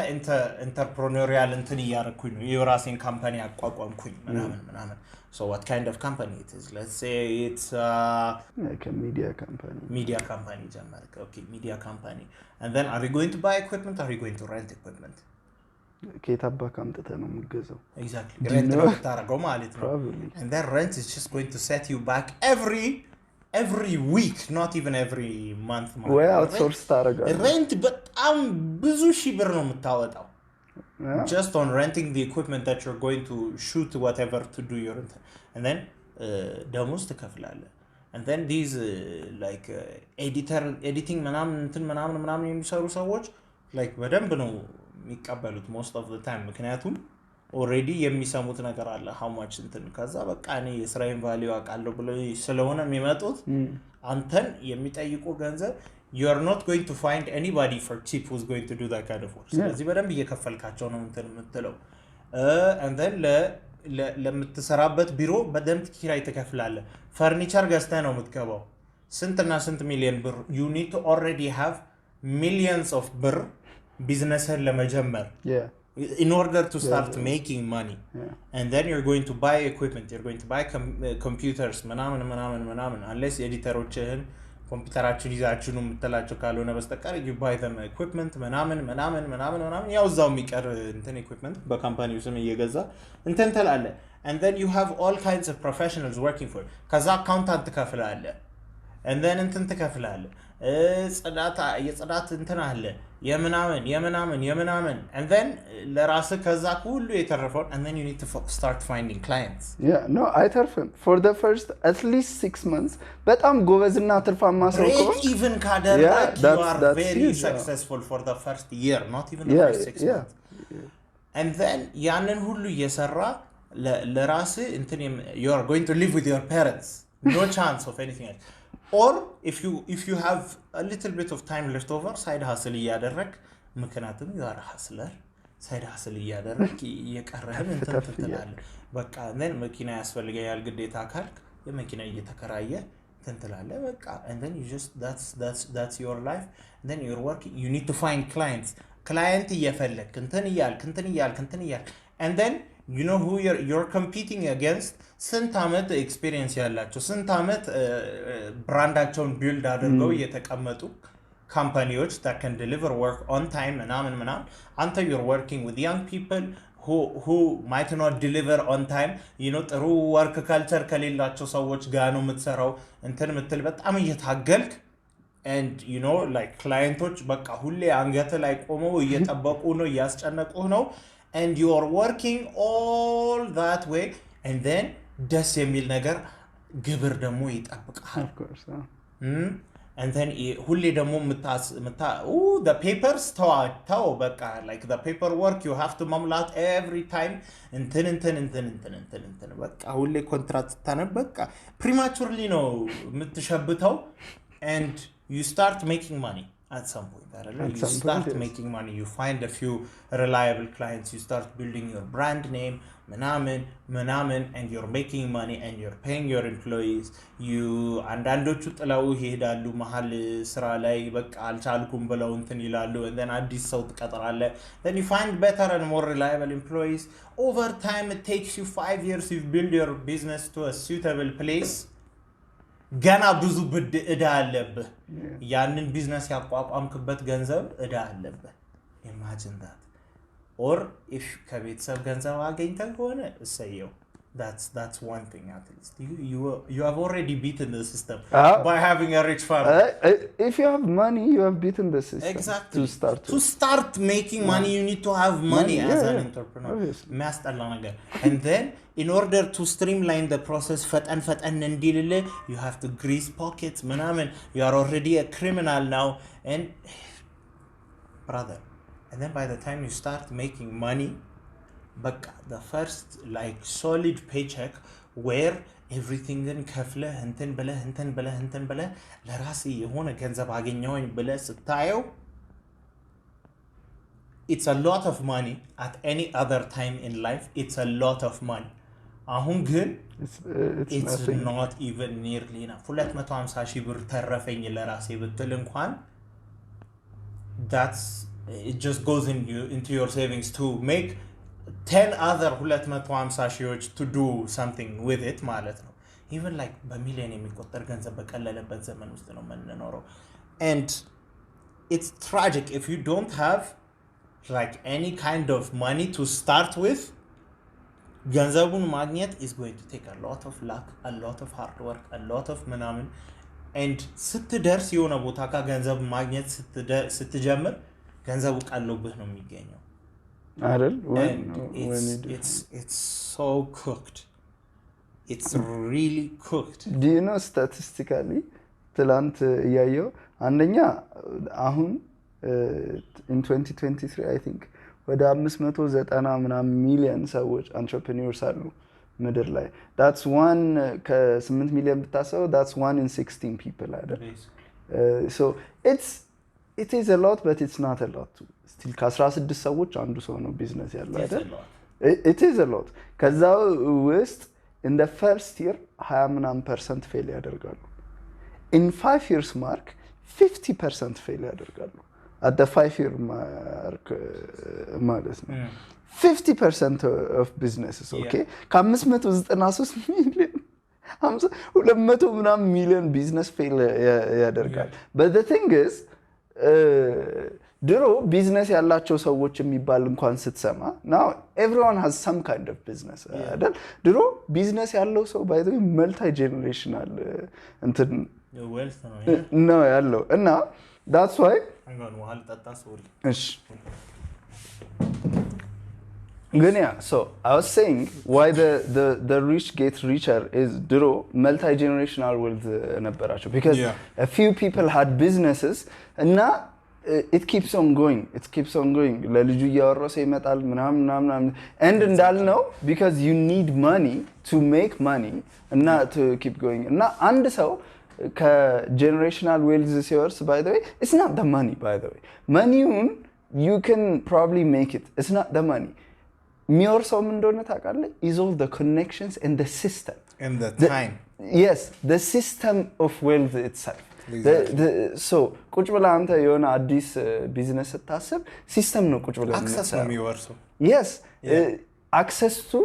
entrepreneurial እንትን ያረኩኝ ነው የራሴን ካምፓኒ አቋቋምኩኝ ምናምን So what kind of company it is? Let's say it's like a media company. Media company, Jamarka. Okay, media company. And then are you going to buy equipment or are you going to rent equipment? ከታባ ካምጥተ ነው የምገዛው Exactly. Rent ነው ታረጋው ማለት ነው. Probably. And that rent is just going to set you back every week, not even every month. ወይ outsource ታረጋለህ. Rent በጣም ብዙ ሺህ ብር ነው የምታወጣው. Just on renting the equipment that you're going to shoot whatever to do your and then ደሞዝ ትከፍላለህ and then these like editing ምናምን የሚሰሩ ሰዎች like በደንብ ነው የሚቀበሉት most of the time ምክንያቱም already የሚሰሙት ነገር አለ how much እንትን ከዛ በቃ እኔ የስራዬን value አውቃለሁ ብለው ስለሆነ የሚመጡት አንተን የሚጠይቁ ገንዘብ you are not going to find anybody for cheap who's going to do that kind of work ስለዚህ በደንብ እየከፈልካቸው ነው እንትን የምትለው and then ለምትሰራበት ቢሮ በደንብ ኪራይ ትከፍላለህ ፈርኒቸር ገዝተህ ነው የምትገባው ስንትና ስንት ሚሊዮን ብር you need to already have millions of ብር ቢዝነስን ለመጀመር in order to start making money and then you're going to buy equipment you're going to buy computers ምናምን unless ኤዲተሮችህን ኮምፒውተራችሁን ይዛችሁ ነው የምትላቸው ካልሆነ በስተቀር you buy them equipment ምናምን ያው ዛው የሚቀር እንትን equipment በካምፓኒው ስም እየገዛ እንትን ትላለህ and then you have all kinds of professionals working for you ከዛ አካውንታንት ትከፍላለህ and then እንትን ትከፍላለህ የጽዳት እንትን አለ የምናምን and then ለራስህ ከዛ ሁሉ የተረፈው and then you need to start finding clients no አይተርፍም for the first at least 6 months በጣም ጎበዝና ትርፋማ ሰው ከሆነ even ካደረክ you are very successful for the first year not even the first 6 months and then ያንን ሁሉ እየሰራ ለራስህ እንትን you are going to live with your parents no chance of anything else or if you have a little bit of time left over side hustle እያደረግ ምክንያቱም you are a hustler side hustle እያደረግ እየቀረህን እንትን ትላለህ በቃ then መኪና ያስፈልጋል ግዴታ ካልክ የመኪና እየተከራየ እንትን ትላለህ በቃ and then you just that's your life and then you're working you need to find client እየፈለክ እንትን እያልክ and then you know who you're competing against ስንት አመት ኤክስፒሪየንስ ያላቸው ስንት አመት ብራንዳቸውን ቢልድ አድርገው የተቀመጡ companies that can deliver work on time ምናምን until you're working with young people who might not deliver on time you know ጥሩ work culture ከሌላቸው ሰዎች ጋር ነው የምትሰራው እንትን ምትል በጣም እየታገልክ and you know like clienቶች በቃ ሁሌ አንገት ላይ ቆመው እየጠበቁ ነው እያስጨነቁ ነው and you are working all that way and then ደስ የሚል ነገር ግብር ደግሞ ይጠብቃል of course and then ሁሌ ደግሞ the papers ተው በቃ like the paperwork you have to መምላት every time እንትን በቃ ሁሌ ኮንትራክት ታነብ በቃ prematurely ነው የምትሸብተው and you start making money at some point making money you find a few reliable clients you start building your brand name ምናምን and you're making money and you're paying your employees you አንዳንዶቹ ጥለው ይሄዳሉ መሃል ስራ ላይ በቃ አልቻልኩም ብለው እንትን ይላሉ and then አዲስ ሰው ትቀጥራለህ then you find better and more reliable employees over time it takes you 5 years you build your business to a suitable place ገና ብዙ ብድ እዳ አለብህ ያንን ቢዝነስ ያቋቋምክበት ገንዘብ እዳ አለብህ imagine that or if ከቤተሰብ ገንዘብ አገኝተህ ሆነ እሰየው that's one thing at least you have already beaten the system by having a rich family if you have money you have beaten the system exactly to start making money you need to have money as an entrepreneur የሚያስጠላ ነገር and then in order to streamline the process ፈጠን እንዲልልህ you have to grease pockets ምናምን you are already a criminal now and brother and then by the time you start making money but the first like solid paycheck where everything in ከፍለህ እንትን ብለህ ለራስ የሆነ ገንዘብ አገኘሁኝ ብለህ ስታየው it's a lot of money at any other time in life it's a lot of money አሁን ግን it's not even nearly enough 250 ሺህ ብር ተረፈኝ ለራሴ ብትል እንኳን that's it just goes into your savings to make 10 other 250 ሺዎች to do something with it ማለት ነው even like በሚሊዮን የሚቆጠር ገንዘብ በቀለለበት ዘመን ውስጥ ነው የምንኖረው and it's tragic if you don't have like any kind of money to start with ገንዘቡን ማግኘት is going to take a lot of luck a lot of hard work a lot of ምናምን and ስትደርስ የሆነ ቦታ ጋር ገንዘብ ማግኘት ስትጀምር ገንዘቡ ቀሎብህ ነው የሚገኘው አይደል it's so cooked it's really cooked do you know statistically ትላንት ያየው አንደኛ አሁን in 2023 I think ወደ 590 ምናምን ሚሊዮን ሰዎች entrepreneurs አሉ ምድር ላይ that's one ከ8 ሚሊዮን ብታሰው that's one in 16 people አይደል so it is a lot but it's not a lot too still ከ16 ሰዎች አንዱ ሰው ነው ቢዝነስ ያለው አይደል it is a lot ከዛ ውስጥ in the first year 20% ፌል ያደርጋሉ in 5 years mark 50% ፌል ያደርጋሉ at the 5 year mark ማለት ነው 50% of businesses okay ከ593 ሚሊዮን 200 ምናምን ሚሊዮን ቢዝነስ ፌል ያደርጋል but the thing is ድሮ ቢዝነስ ያላቸው ሰዎች የሚባል እንኳን ስትሰማ now everyone has some kind of business አይደል ድሮ ቢዝነስ ያለው ሰው by the way multi generational እንትን ነው ያለው እና that's why እሺ ግን so I was saying why the rich get richer is ድሮ multi generational wealth ነበራቸው because a few people had businesses እና it keeps on going ለልጁ እያወረሰ ይመጣል ምናምን and እንዳልነው because you need money to make money እና to keep going እና አንድ ሰው ከጀነሬሽናል ዌልዝ ሲወርስ by the way it's not the money by the way moneyውን you can probably make it it's not the money የሚወርሰው ምን እንደሆነ ታውቃለህ is all the connections and the system and the time yes the system of wealth itself so ቁጭ ብለህ አንተ የሆነ አዲስ ቢዝነስ ስታስብ ሲስተም ነው ቁጭ ብለህ አክሰስ ነው የሚወርሰው yes access to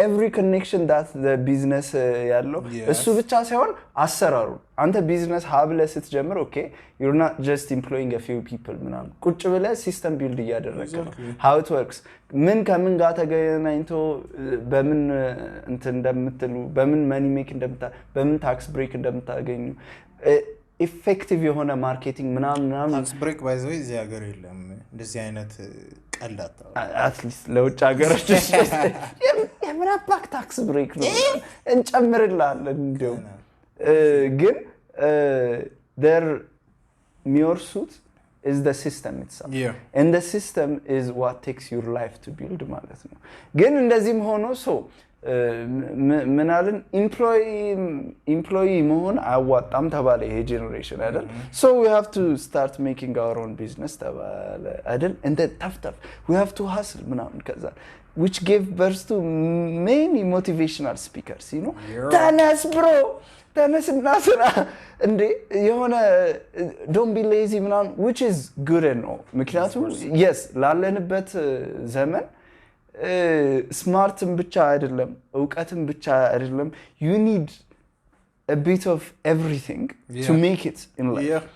every connection that the business ያለው እሱ ብቻ ሳይሆን አሰራሩ አንተ ቢዝነስ ሀብለ ስትጀምር okay you're not just employing a few people ምናምን ቁጭ ብለህ ሲስተም ቢልድ እያደረግህ ነው how it works ምን ከምን ጋር ተገናኝቶ በምን እንትን እንደምትሉ በምን money make በምን ታክስ ብሬክ እንደምታገኙ ኢፌክቲቭ የሆነ ማርኬቲንግ ምናምን ታክስ ብሬክ ባይ ዘ ወይ እዚህ ሀገር የለም እንደዚህ አይነት ቀላታ አትሊስት ለውጭ ሀገሮች የምናባክ ታክስ ብሬክ ነው እንጨምርላለን እንደው ግን their የሚወርሱት is the system itself and the system is what takes your life to build ማለት ነው ግን እንደዚህም ሆኖ so ምናልን ኢምፕሎይ መሆን አያዋጣም ተባለ ይሄ ጄነሬሽን አይደል so we have to start making our own business ተባለ አይደል and then tough we have to hustle ምናምን ከዛ which gave birth to many motivational speakers you know ተነስ ብሮ ተነስና ስራ እንዴ የሆነ don't be lazy ምናምን which is good and all ምክንያቱም yes ላለንበት ዘመን ስማርትም ብቻ አይደለም ዕውቀትም ብቻ አይደለም you need a bit of everything to make it in life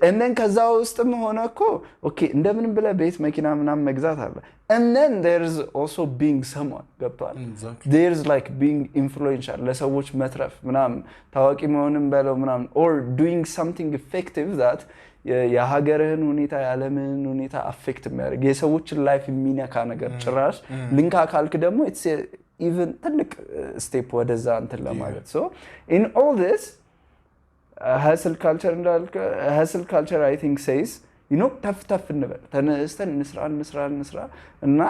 and then ከዛ ውስጥም ሆነ እኮ okay እንደምንም ብለ ቤት መኪና ምናምን መግዛት አለ and then there's also being someone ገብቷል there's like being influential ለሰዎች መትረፍ ምናምን ታዋቂ መሆንም በለው ምናምን or doing something effective that የሀገርህን ሁኔታ ያለምን ሁኔታ አፌክት የሚያደርግ የሰዎችን ላይፍ የሚነካ ነገር ጭራሽ ሊንክ አካልክ ደግሞ it's even ትልቅ ስቴፕ ወደዛ እንትን ለማለት so in all this hustle culture I think says you know tough እንበል ተነስተን እንስራ እና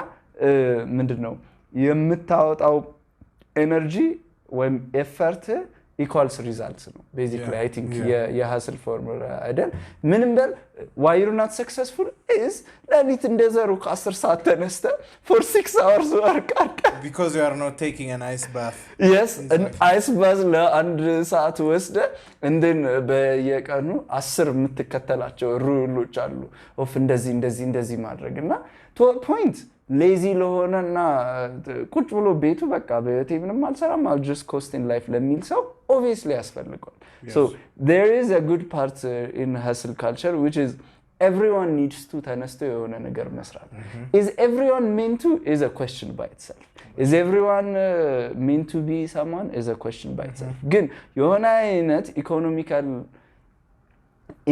ምንድነው የምታወጣው ኤነርጂ ወይም ኤፈርት equals results no basically I think yeah hustle formula አይደል ምንም በል why you're not successful is ለሊት እንደዘሩ ከ10 ሰዓት ተነስተ for 6 hours work because you are not taking an ice bath yes an ice bath ለአንድ ሰዓት ወስደ and then በየቀኑ 10 የምትከተላቸው ሩሎች አሉ of እንደዚህ ማድረግና to a point lazy ለሆነና ቁጭ ብሎ ቤቱ በቃ በህይወቴ ምንም አልሰራም I'll just coast in life ለሚል ሰው obviously ያስፈልጋል so there is a good part in hustle culture which is everyone needs to ተነስቶ የሆነ ነገር መስራት is everyone meant to is a question by itself is everyone meant to be someone is a question by itself ግን የሆነ አይነት ኢኮኖሚካል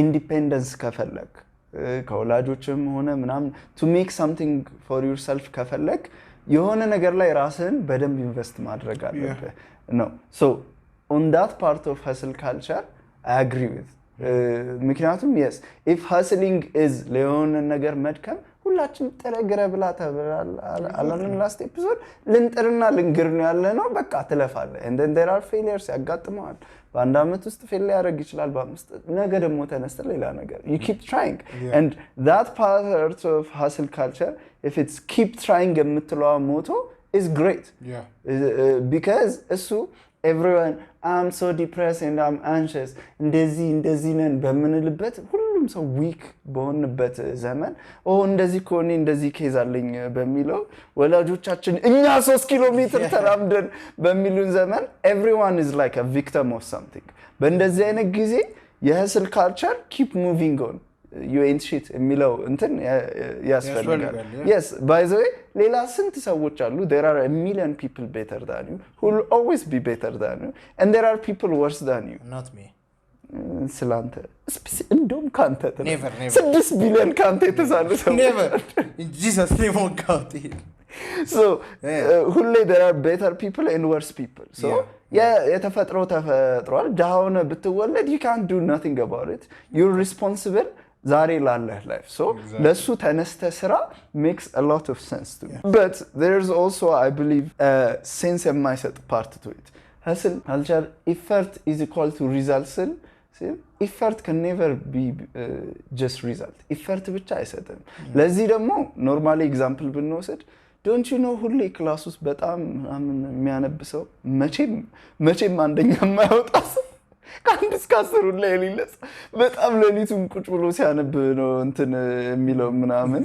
ኢንዲፔንደንስ ከፈለክ ከወላጆችም ሆነ ምናምን to make something for yourself ከፈለክ የሆነ ነገር ላይ ራስህን በደንብ ኢንቨስት ማድረግ አለብህ no so on that part of hustle culture I agree with ምክንያቱም yes if hustling is ለሆነ ነገር መድከም ሁላችን ተረግረ ብላ ተብራል አላልን last episode ልንጥርና ልንግር ነው ያለነው በቃ ትለፋለህ and then there are failures ያጋጥማል በአንድ አመት ውስጥ ፌል ያደርግ ይችላል በአምስት ነገ ደግሞ ተነስተ ሌላ ነገር you keep trying and that part of hustle culture if it's keep trying የምትለው motto is great because እሱ everyone I'm so depressed and I'm anxious እንደዚህ ነን በመንልበት ሁሉም ሰው weak በሆነበት ዘመን እንደዚህ ኮኔ እንደዚህ ኬዝ አለኝ በሚለው ወላጆቻችን እኛ 3 ኪሎ ሜትር ተራምደን በሚሉን ዘመን everyone is like a victim of something በእንደዚህ አይነት ጊዜ የhustle culture keep moving on you ain't shit የሚለው እንትን ያስፈልጋል yes by the way ሌላ ስንት ሰዎች አሉ there are a million people better than you who will always be better than you and there are people worse than you not me ስላንተ እንደውም ካንተ never 6 ቢሊዮን ካንተ የተሳሉ ሰው never in Jesus name on God so ሁሌ there are better people and worse people so የተፈጥሮ ተፈጥሯል ዳውን ብትወለድ you can't do nothing about it you're responsible ዛሬ ላለህ life so ለሱ ተነስተ ስራ makes a lot of sense to me but there's also I believe a sense የማይሰጥ part to it hustle culture effort is equal to results effort can never be just result. effort ብቻ አይሰጥም። ለዚህ ደግሞ ኖርማሊ ኤግዛምፕል ብንወስድ ዶንት ዩ ኖ ሁሌ ክላስ ውስጥ በጣም የሚያነብ ሰው መቼም አንደኛ የማይወጣ ሰው ከአንድ እስከ 10 ላይ የሌለስ በጣም ሌሊቱን ቁጭ ብሎ ሲያነብ ነው እንትን የሚለው ምናምን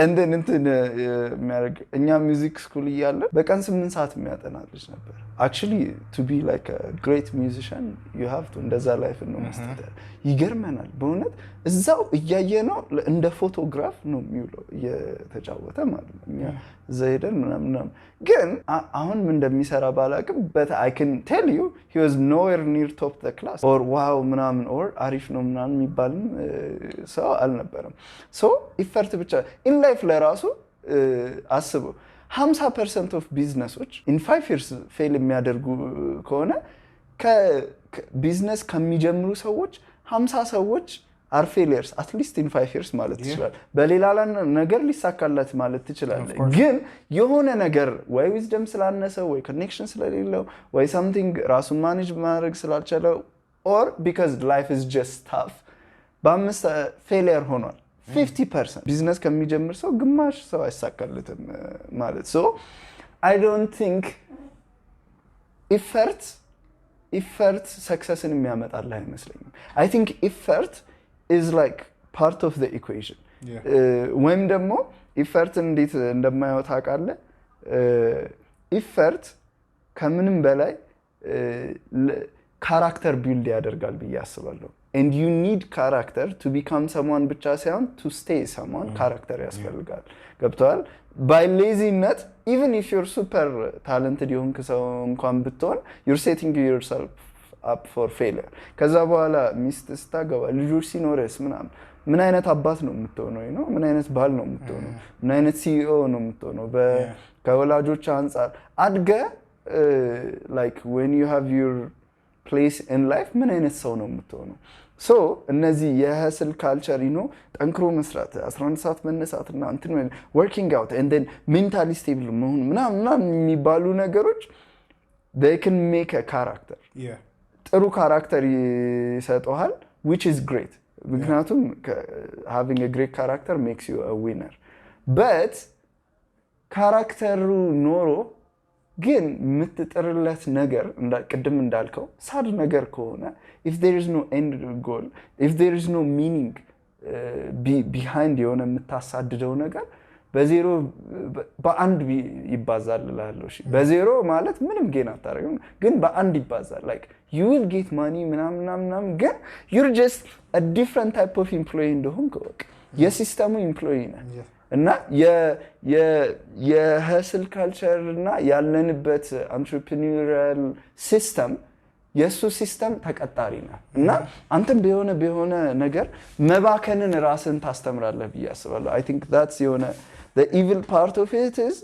እንደን እንትን የሚያደርግ እኛ ሚውዚክ ስኩል እያለን በቀን 8 ሰዓት የሚያጠና ልጅ ነበር። actually to be like a great musician you have to እንደዛ ላይፍ ነው መስጠት ይገርመናል በእውነት እዛው እያየ ነው እንደ ፎቶግራፍ ነው የሚውለው እየተጫወተ ማለት ነው። እኛ እዛ ሄደን ምናምን ግን አሁን ምን እንደሚሰራ ባላቅም but I can tell you he was nowhere near top the class or wow ምናምን or አሪፍ ነው ምናምን የሚባልም ሰው አልነበረም። so effort ብቻ in life ለራሱ አስበው 50% of ቢዝነሶች in 5 years ፌል የሚያደርጉ ከሆነ ከቢዝነስ ከሚጀምሩ ሰዎች 50 ሰዎች are failures at least in 5 years ማለት ይችላል። በሌላ ነገር ሊሳካላት ማለት ይችላል። ግን የሆነ ነገር ወይ wisdom ስላነሰ ወይ connection ስለሌለው ወይ something ራሱን ማኔጅ ማድረግ ስላልቻለ or because life is just tough በአምስት ፌሊየር ሆኗል። 50% ቢዝነስ ከሚጀምር ሰው ግማሽ ሰው አይሳካለትም ማለት so I don't think effort successን የሚያመጣልህ አይመስለኝም። I think effort is like part of the equation. ወይም ደግሞ effort እንዴት እንደማይወጣ ካለ effort ከምንም በላይ ካራክተር ቢልድ ያደርጋል ብዬ አስባለሁ። and you need character to become someone ብቻ ሳይሆን to stay someone character ያስፈልጋል። ገብቷል? by laziness even if you're super talented የሆንክ ሰው እንኳን ብትሆን you're setting yourself up for failure። ከዛ በኋላ ሚስት ስታገባ ልጆች ሲኖርስ ምናምን ምን አይነት አባት ነው የምትሆነው ነው? ምን አይነት ባል ነው የምትሆነው? ምን አይነት ሲኢኦ ነው የምትሆነው? ከወላጆች አንፃር አድገ like when you have your place in life ምን አይነት ሰው ነው የምትሆነው? so እነዚህ የሀስል ካልቸር ጠንክሮ መስራት 11 ሰዓት መነሳትና እንትን working out and then mentally stable መሆን ምናምን የሚባሉ ነገሮች they can make a character. ጥሩ ካራክተር ይሰጠዋል which is great ምክንያቱም having a great character makes you a winner. but ካራክተሩ ኖሮ ግን የምትጥርለት ነገር ቅድም እንዳልከው ሳድ ነገር ከሆነ if there is no end goal if there is no meaning behind የሆነ የምታሳድደው ነገር በዜሮ በአንድ ይባዛል እላለሁ። እሺ በዜሮ ማለት ምንም ጌን አታረግም ግን በአንድ ይባዛል like you will get money ምናምን ግን you're just a different type of employee እንደሆንክ ወቅ የሲስተሙ ኤምፕሎይ ነህ እና የሀስል ካልቸር እና ያለንበት entrepreneurial system የሱ ሲስተም ተቀጣሪ ነው እና አንተም በሆነ ነገር መባከንን ራስን ታስተምራለህ ብዬ አስባለሁ። I think that's the evil part of it is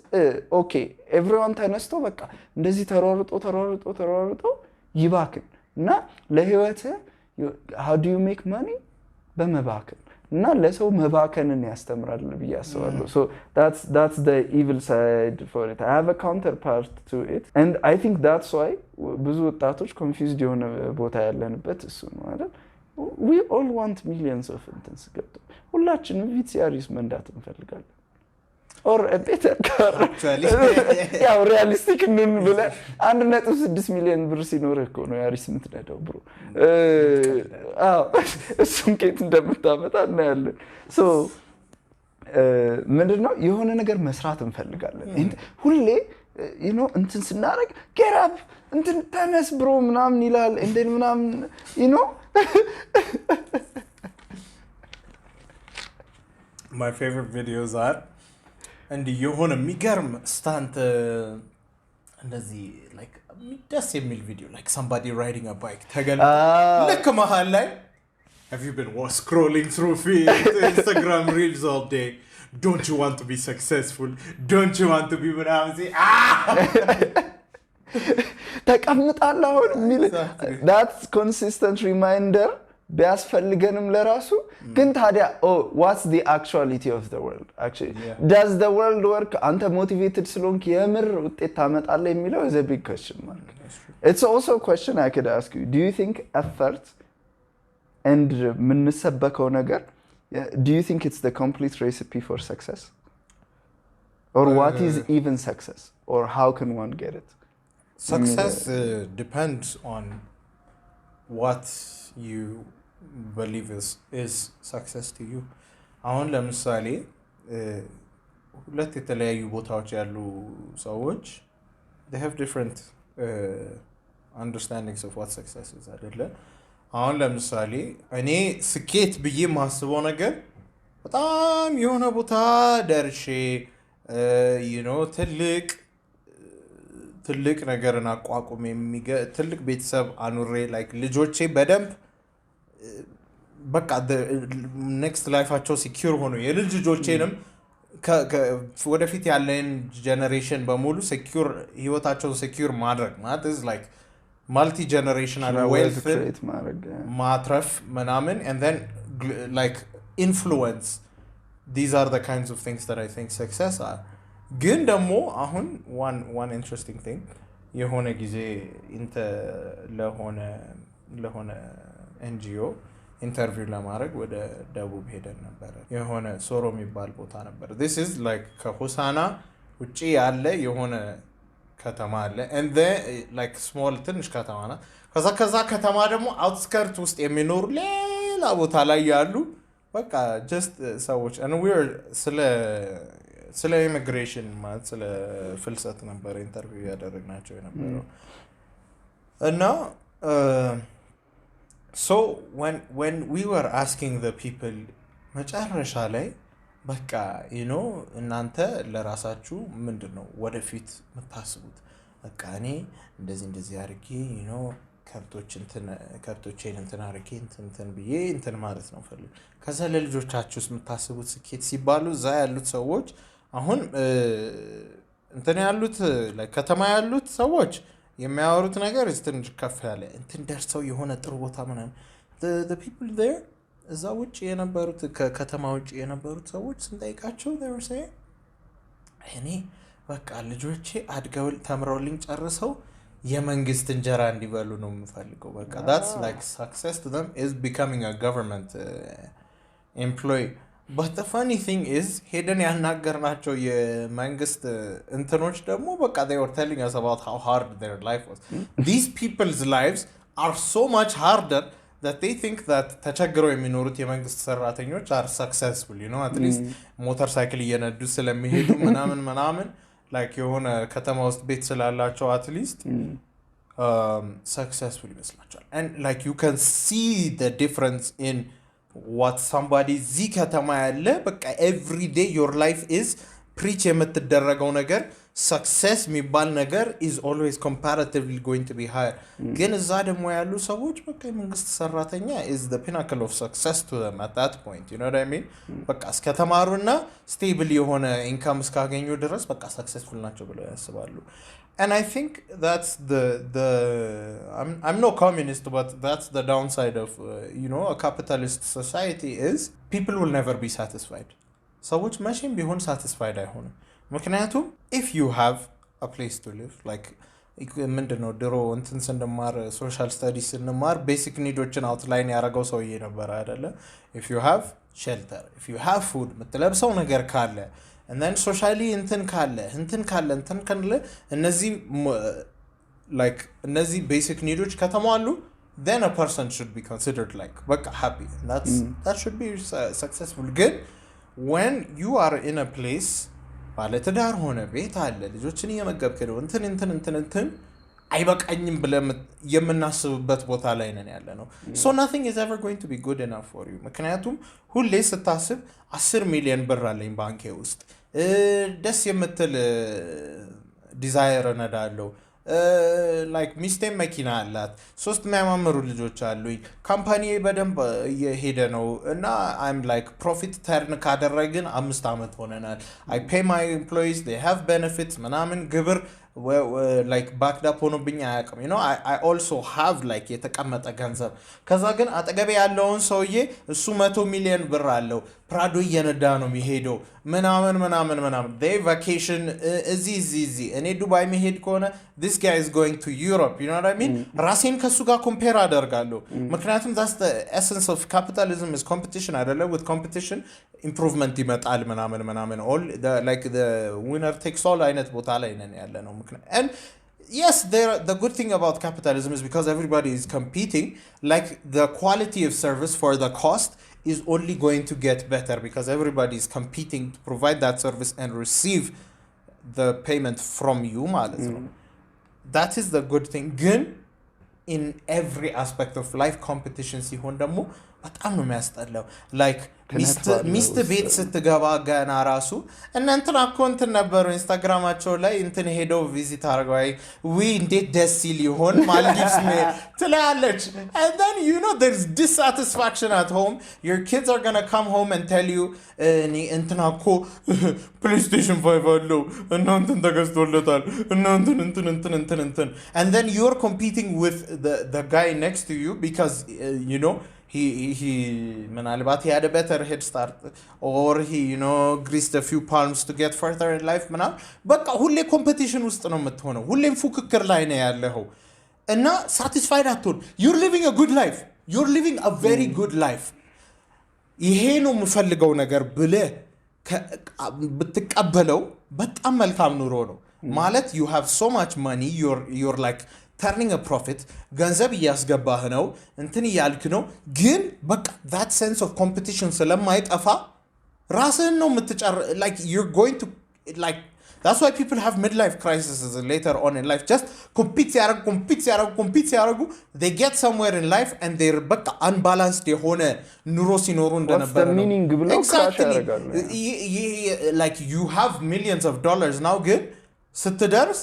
okay everyone ተነስቶ በቃ እንደዚህ ተሯርጦ ይባክን እና ለህይወት how do you make money በመባከን እና ለሰው መባከንን ያስተምራል ብዬ አስባለሁ። so that's the evil side for it. I have a counterpart to it and I think that's why ብዙ ወጣቶች confused የሆነ ቦታ ያለንበት እሱ ነው አይደል? we all want millions of intents ገብቶ ሁላችንም ቪትሲያሪስ መንዳት እንፈልጋለን or a better car actually ያው ሪያሊስቲክ ነን ብለ 1.6 ሚሊዮን ብር ሲኖርህ እኮ ነው ያሪስ የምትነዳው ብሮ እሱን ከየት እንደምታመጣ እናያለን። so ምንድነው የሆነ ነገር መስራት እንፈልጋለን ሁሌ እንትን ስናረግ get up እንትን ተነስ ብሮ ምናምን ይላል እንደን ምናምን my favorite videos are and የሆነ የሚገርም ስታንት እንደዚህ like ደስ የሚል ቪዲዮ like somebody riding a bike ተገልጦ ልክ መሃል ላይ have you been scrolling through Instagram reels all day don't you want to be successful don't you want to be ተቀምጣለህ አሁን የሚል that's consistent reminder ቢያስፈልገንም ለራሱ ግን ታዲያ what's the actuality of the world actually does the world work አንተ motivated ስለሆንክ የምር ውጤት ታመጣለህ የሚለው is a big question mark. It's also a question I could ask you. Do you think effort and የምንሰበከው ነገር do you think it's the complete recipe for success or what is even success or how can one get it? Success depends on what you believe is success to you. አሁን ለምሳሌ ሁለት የተለያዩ ቦታዎች ያሉ ሰዎች they have different understandings of what success is አይደለ? አሁን ለምሳሌ እኔ ስኬት ብዬ ማስበው ነገር በጣም የሆነ ቦታ ደርሼ ትልቅ ነገርን አቋቁሜ ትልቅ ቤተሰብ አኑሬ ልጆቼ በደንብ በቃ ኔክስት ላይፋቸው ሲኪዩር ሆኖ የልጅ ልጆቼንም ወደፊት ያለን ጀነሬሽን በሙሉ ሴኩር ህይወታቸውን ሴኩር ማድረግ ማለት is like multi generational wealth ማትረፍ ምናምን and then like influence. These are the kinds of things that I think success are. ግን ደግሞ አሁን one interesting thing የሆነ ጊዜ ለሆነ NGO ኢንተርቪው ለማድረግ ወደ ደቡብ ሄደን ነበር። የሆነ ሶሮ የሚባል ቦታ ነበር። this is like ከሆሳና ውጪ ያለ የሆነ ከተማ አለ and then like small ትንሽ ከተማ ናት። ከዛ ከተማ ደግሞ outskirt ውስጥ የሚኖሩ ሌላ ቦታ ላይ ያሉ በቃ just ሰዎች and we were ስለ immigration ማለት ስለ ፍልሰት ነበር ኢንተርቪው ያደረግናቸው የነበረው እና so when we were asking the people መጨረሻ ላይ በቃ እናንተ ለራሳችሁ ምንድነው ወደፊት የምታስቡት? በቃ እኔ እንደዚህ አድርጌ ከብቶቼን አድርጌ እንትን ብዬ እንትን ማለት ነው ፈልግ። ከዛ ለልጆቻችሁስ የምታስቡት ስኬት ሲባሉ እዛ ያሉት ሰዎች አሁን እንትን ያሉት ከተማ ያሉት ሰዎች የሚያወሩት ነገር ትንሽ ከፍ ያለ እንትን ደርሰው የሆነ ጥሩ ቦታ ምናምን the people there እዛ ውጭ የነበሩት ከከተማ ውጭ የነበሩት ሰዎች ስንጠይቃቸው they were saying እኔ በቃ ልጆቼ አድገው ተምረውልኝ ጨርሰው የመንግስት እንጀራ እንዲበሉ ነው የምፈልገው። በቃ that's like success to them is becoming a government employee. But the funny thing is ሄደን ያናገርናቸው የመንግስት እንትኖች ደግሞ በቃ they were telling us about how hard their life was. These people's lives are so much harder that they think that ተቸግረው የሚኖሩት የመንግስት ሰራተኞች are successful, at least ሞተርሳይክል እየነዱ ስለሚሄዱ ምናምን like የሆነ ከተማ ውስጥ ቤት ስላላቸው at least successful ይመስላቸዋል. And like you can see the difference in what somebody ዚህ ከተማ ያለ በቃ every day your life is preach የምትደረገው ነገር success የሚባል ነገር is always comparatively going to be higher. ግን እዛ ደግሞ ያሉ ሰዎች በቃ የመንግስት ሰራተኛ is the pinnacle of success to them at that point, you know what I mean? በቃ እስከተማሩና stable የሆነ income እስካገኙ ድረስ በቃ successful ናቸው ብለው ያስባሉ. And I think that's I'm no communist, but that's the downside of a capitalist society is people will never be satisfied. ሰዎች መቼም ቢሆን satisfied አይሆንም። ምክንያቱም if you have a place to live like ምንድነው ድሮ እንትን ስንማር ሶሻል ስታዲስ ስንማር ቤሲክ ኒዶችን አውትላይን ያደረገው ሰውዬ ነበር አይደለ? if you have shelter, if you have food የምትለብሰው ነገር ካለ and then socially እንትን ካለ እነዚህ basic needs ከተሟሉ then a person should be considered like በቃ happy. That should be successful. Good when you are in a place ባለትዳር ሆነ ቤት አለ ልጆችን እየመገብክ ነው እንትን አይበቃኝም ብለን የምናስብበት ቦታ ላይ ነን ያለ ነው። so nothing is ever going to be good enough for you ምክንያቱም ሁሌ ስታስብ 10 ሚሊዮን ብር አለኝ ባንኬ ውስጥ ደስ የምትል ዲዛይር ነዳለው like ሚስቴም መኪና አላት 3 የሚያማምሩ ልጆች አሉኝ ካምፓኒ በደንብ እየሄደ ነው እና I'm like profit turn ካደረግን 5 አመት ሆነናል I pay my employees they have benefits ምናምን ግብር like backed up ሆኖብኝ አያውቅም you know I also have like የተቀመጠ ገንዘብ ከዛ ግን አጠገቤ ያለውን ሰውዬ እሱ 100 ሚሊዮን ብር አለው ፕራዶ እየነዳ ነው የሚሄደው ምናምን they vacation እዚህ እኔ ዱባይ መሄድ ከሆነ this guy is going to Europe you know what I mean ራሴን ከሱ ጋር compare አደርጋለሁ ምክንያቱም that's the essence of capitalism is competition አይደለም with competition improvement ይመጣል ምናምን all like the winner takes all አይነት ቦታ ላይ ነን ያለ ነው and yes the good thing about capitalism is because everybody is competing like the quality of service for the cost is only going to get better because everybody is competing to provide that service and receive the payment from you ማለት ነው that is the good thing ግን in every aspect of life competition ሲሆን ደግሞ በጣም ነው የሚያስጠላው like ሚስት ቤት ስትገባ ገና ራሱ እናንተን አካውንት ነበሩ ኢንስታግራማቸው ላይ እንትን ሄደው ቪዚት አርገዋይ እንዴት ደስ ይል ይሆን ማልዲቭስ ትላለች and then you know there's dissatisfaction at home your kids are going to come home and tell you እንትና እኮ PlayStation 5 አለው እናንተን ተገዝቶለታል እናንተን and then you're competing with the guy next to you because you know he ምናልባት he had a better head start or he you know greased a few palms to get further in life ምናምን በቃ ሁሌ ኮምፒቲሽን ውስጥ ነው የምትሆነው ሁሌም ፉክክር ላይ ነው ያለኸው እና satisfied አትሆን you're living a good life you're living a very good life ይሄ ነው የምፈልገው ነገር ብለህ ብትቀበለው በጣም መልካም ኑሮ ነው ማለት you have so much money you're like turning a profit ገንዘብ እያስገባህ ነው እንትን እያልክ ነው ግን በቃ that sense of competition ስለማይጠፋ ራስህን ነው የምትጨር like you're going to like that's why people have midlife crises later on in life just compete ሲያረጉ they get somewhere in life and they're በቃ unbalanced የሆነ ኑሮ ሲኖሩ እንደነበረ ነው meaning ብለው crash ያደርጋሉ like you have millions of dollars now ግን ስትደርስ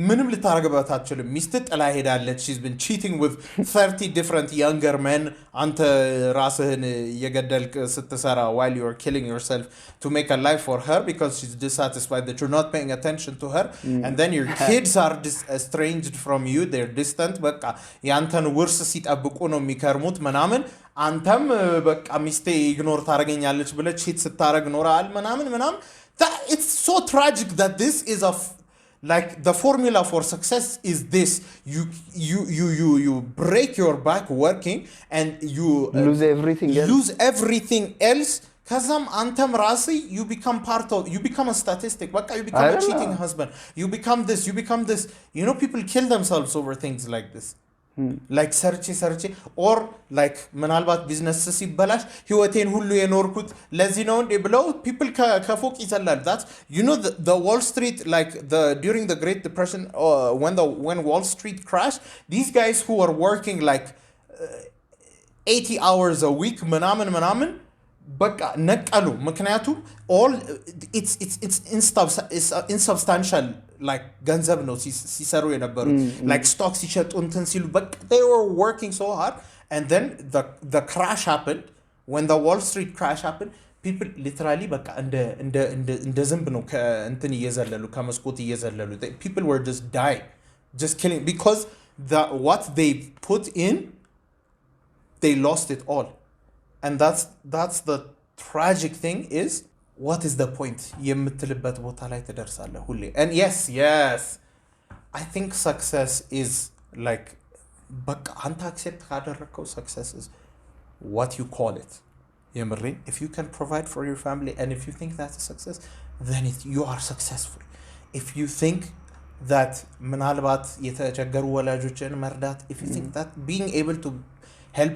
ምንም ልታረጋግባት አትችልም ሚስት ጥላ ሄዳለች she's been cheating with 30 different younger men አንተ ራስህን የገደልክ ስትሰራ while you're killing yourself to make a life for her because she's dissatisfied that you're not paying attention to her and then your kids are estranged from you they're distant በቃ ያንተን ውርስ ሲጠብቁ ነው የሚከርሙት ምናምን አንተም በቃ ሚስቴ ኢግኖር ታረጋኛለች ብለህ cheat ስታረግ ኖራል ምናምን it's so tragic that this is a like the formula for success is this you break your back working and you lose everything else kazam antam rasi you become a statistic you become a cheating husband you become this you know people kill themselves over things like this like ሰርቼ or like ምናልባት ቢዝነስ ሲበላሽ ህይወቴን ሁሉ የኖርኩት ለዚህ ነው እንዴ ብለው people ከፎቅ ይዘላል that you know the Wall Street like during the Great Depression when Wall Street crashed these guys who were working like 80 hours a week ምናምን በቃ ነቀሉ ምክንያቱም all it's insubstantial like ገንዘብ ነው ሲሰሩ የነበሩ like stocks ሲሸጡ እንትን ሲሉ በቃ they were working so hard and then the crash happened when the Wall Street crash happened people literally በቃ እንደ ዝንብ ነው ከእንትን እየዘለሉ ከመስኮት እየዘለሉ people were just killing because what they put in they lost it all and that's the tragic thing is what is the point የምትልበት ቦታ ላይ ተደርሳለህ ሁሌ and yes I think success is like በቃ አንተ accept ካደረከው success is what you call it የምሬ if you can provide for your family and if you think that's a success then you are successful if you think that ምናልባት የተቸገሩ ወላጆችን መርዳት if you think that being able to help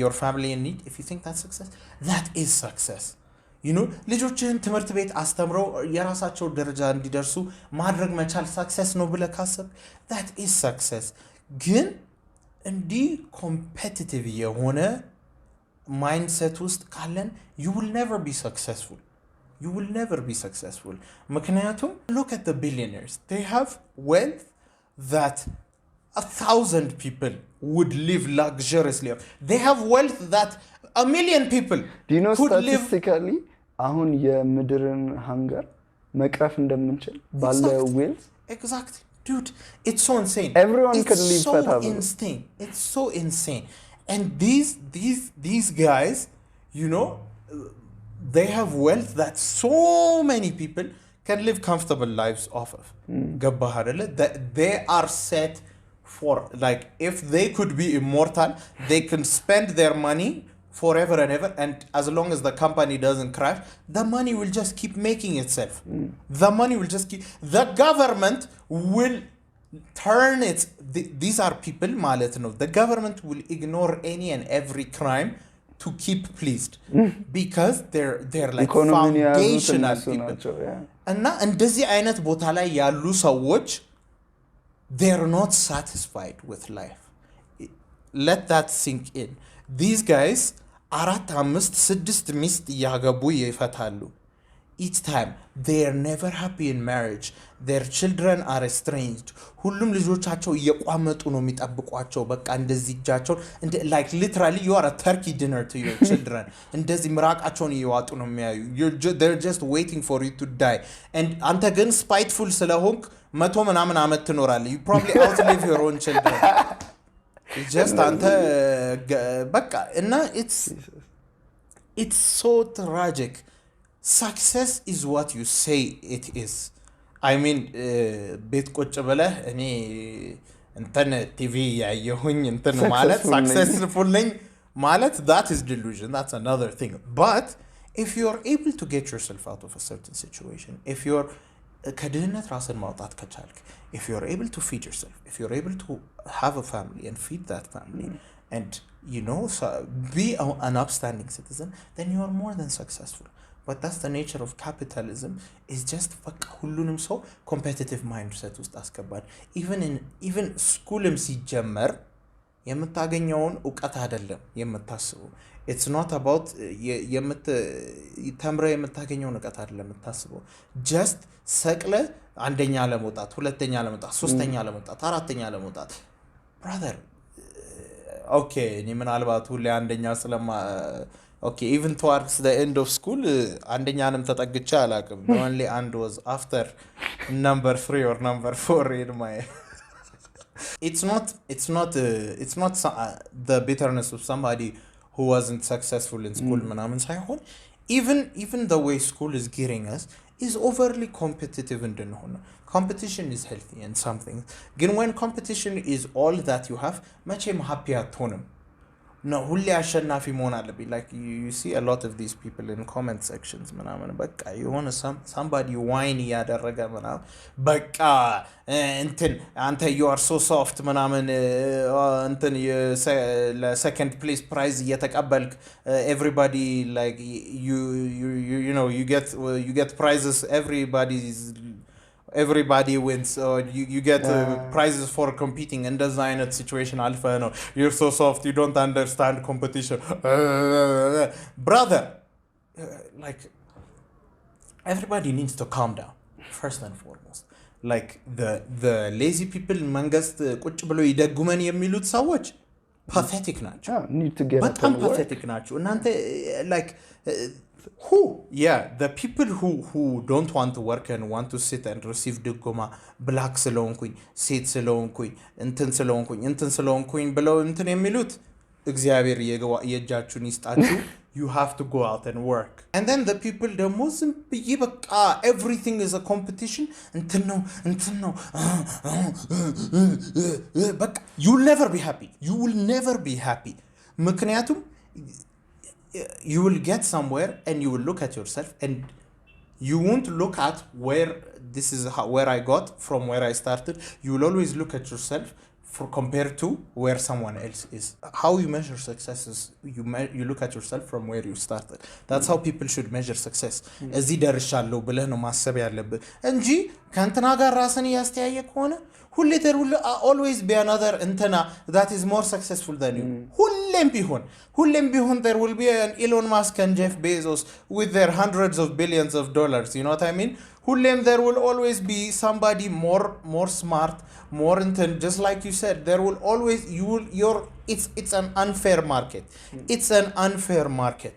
your family in need if you think that's success that is success you know ልጆችን ትምህርት ቤት አስተምረው የራሳቸው ደረጃ እንዲደርሱ ማድረግ መቻል success ነው ብለህ ካሰብ that is success ግን እንዲ competitive የሆነ mindset ውስጥ ካለን you will never be successful ምክንያቱም look at the billionaires they have wealth that 1,000 people would live luxuriously. They have wealth that 1,000,000 people do you know could statistically አሁን የምድርን hunger መቅረፍ እንደምንችል ባለ wealth Exactly. Dude, it's so insane. Everyone it's can live so fat. insane. It's so insane. And these guys, you know, they have wealth that so many people can live comfortable lives off of. ገባህ አይደለ? That they are set for, like, if they could be immortal, they can spend their money forever and ever, and as long as the company doesn't crash, the money will just keep making itself. The money will just keep, the government will turn its, these are people ማለት ነው. The government will ignore any and every crime to keep pleased because they're like foundational people. እና እንደዚህ አይነት ቦታ ላይ ያሉ ሰዎች they're not satisfied with life. Let that sink in. These guys 4-5-6 ሚስት እያገቡ ይፈታሉ. Each time they are never happy in marriage. Their children are estranged. ሁሉም ልጆቻቸው እየቋመጡ ነው የሚጠብቋቸው. በቃ እንደዚህ እጃቸው like literally you are a turkey dinner to your children. እንደዚህ ምራቃቸውን እየዋጡ ነው የሚያዩ. They're just waiting for you to die. And አንተ ግን spiteful ስለሆንክ 100 ምናምን ዓመት ትኖራለህ. You probably outlive your own children. just አንተ በቃ እና it's so tragic. Success is what you say it is. I mean, ቤት ቁጭ ብለህ እኔ እንትን ቲቪ ያየሁኝ እንትን ማለት successful ነኝ ማለት that is delusion. That's another thing. But if you are able to get yourself out of a certain situation, if you're ከድህነት ራስን ማውጣት ከቻልክ, if you're able to feed yourself, if you're able to have a family and feed that family, and you know, so be an upstanding citizen, then you are more than successful. But that's the nature of capitalism, is just ሁሉንም ሰው competitive mindset ውስጥ አስገባል. even ስኩልም ሲጀመር የምታገኘውን ዕውቀት አይደለም የምታስበው. it's not about ተምረ የምታገኘውን ዕውቀት አይደለም የምታስበው. just ሰቅለ አንደኛ ለመውጣት፣ ሁለተኛ ለመውጣት፣ ሶስተኛ ለመውጣት፣ አራተኛ ለመውጣት. brother okay እኔ ምናልባት ሁሌ አንደኛ ስለማ okay, even towards the end of school አንደኛንም ተጠግቼ አላውቅም. the only and was after number 3 or number 4 in my it's not the bitterness of somebody who wasn't successful in school ምናምን ሳይሆን even the way school is gearing us is overly competitive እንድንሆን. competition is healthy and something, ግን when competition is all that you have መቼም happy አትሆንም. No, ሁሌ አሸናፊ መሆን አለብኝ. like you see a lot of these people in comment sections ምናምን በቃ የሆነ somebody whine ያደረገ ምናምን በቃ እንትን አንተ you are so soft ምናምን እንትን ለሰከንድ ፕሌስ ፕራይዝ እየተቀበልክ everybody like you know you get prizes, everybody wins, or you get prizes for competing, and that's the kind of situation alpha no, you're so soft, you don't understand competition. Brother, like everybody needs to calm down first and foremost. like the lazy people መንግስት ቁጭ ብለው ይደጉመን የሚሉት ሰዎች pathetic ናቸው. በጣም pathetic ናቸው. እናንተ like the people who don't want to work and want to sit and receive ድጎማ ብላክ ስለሆንኩኝ ሴት ስለሆንኩኝ እንትን ስለሆንኩኝ ብለው እንትን የሚሉት እግዚአብሔር የእጃችሁን ይስጣችሁ. you have to go out and work. and then the people ደግሞ ዝም ብዬ በቃ everything is a competition እንትን ነው በቃ you will never be happy ምክንያቱም you will get somewhere and you will look at yourself and you won't look at where I got from where I started. You will always look at yourself compared to where someone else is. How you measure success is you look at yourself from where you started. That's how people should measure success. እዚህ ደርሻለሁ ብለህ ነው ማሰብ ያለብህ እንጂ ከእንትና ጋር ራስን ያስተያየ ከሆነ ሁሌ there will always be another እንትና that is more successful than you. ሁሌም ቢሆን there will be an Elon Musk and Jeff Bezos with their hundreds of billions of dollars. You know what I mean? ሁሌም there will always be somebody more smart, more እንትን. just like you said, there will always it's an unfair market. It's an unfair market.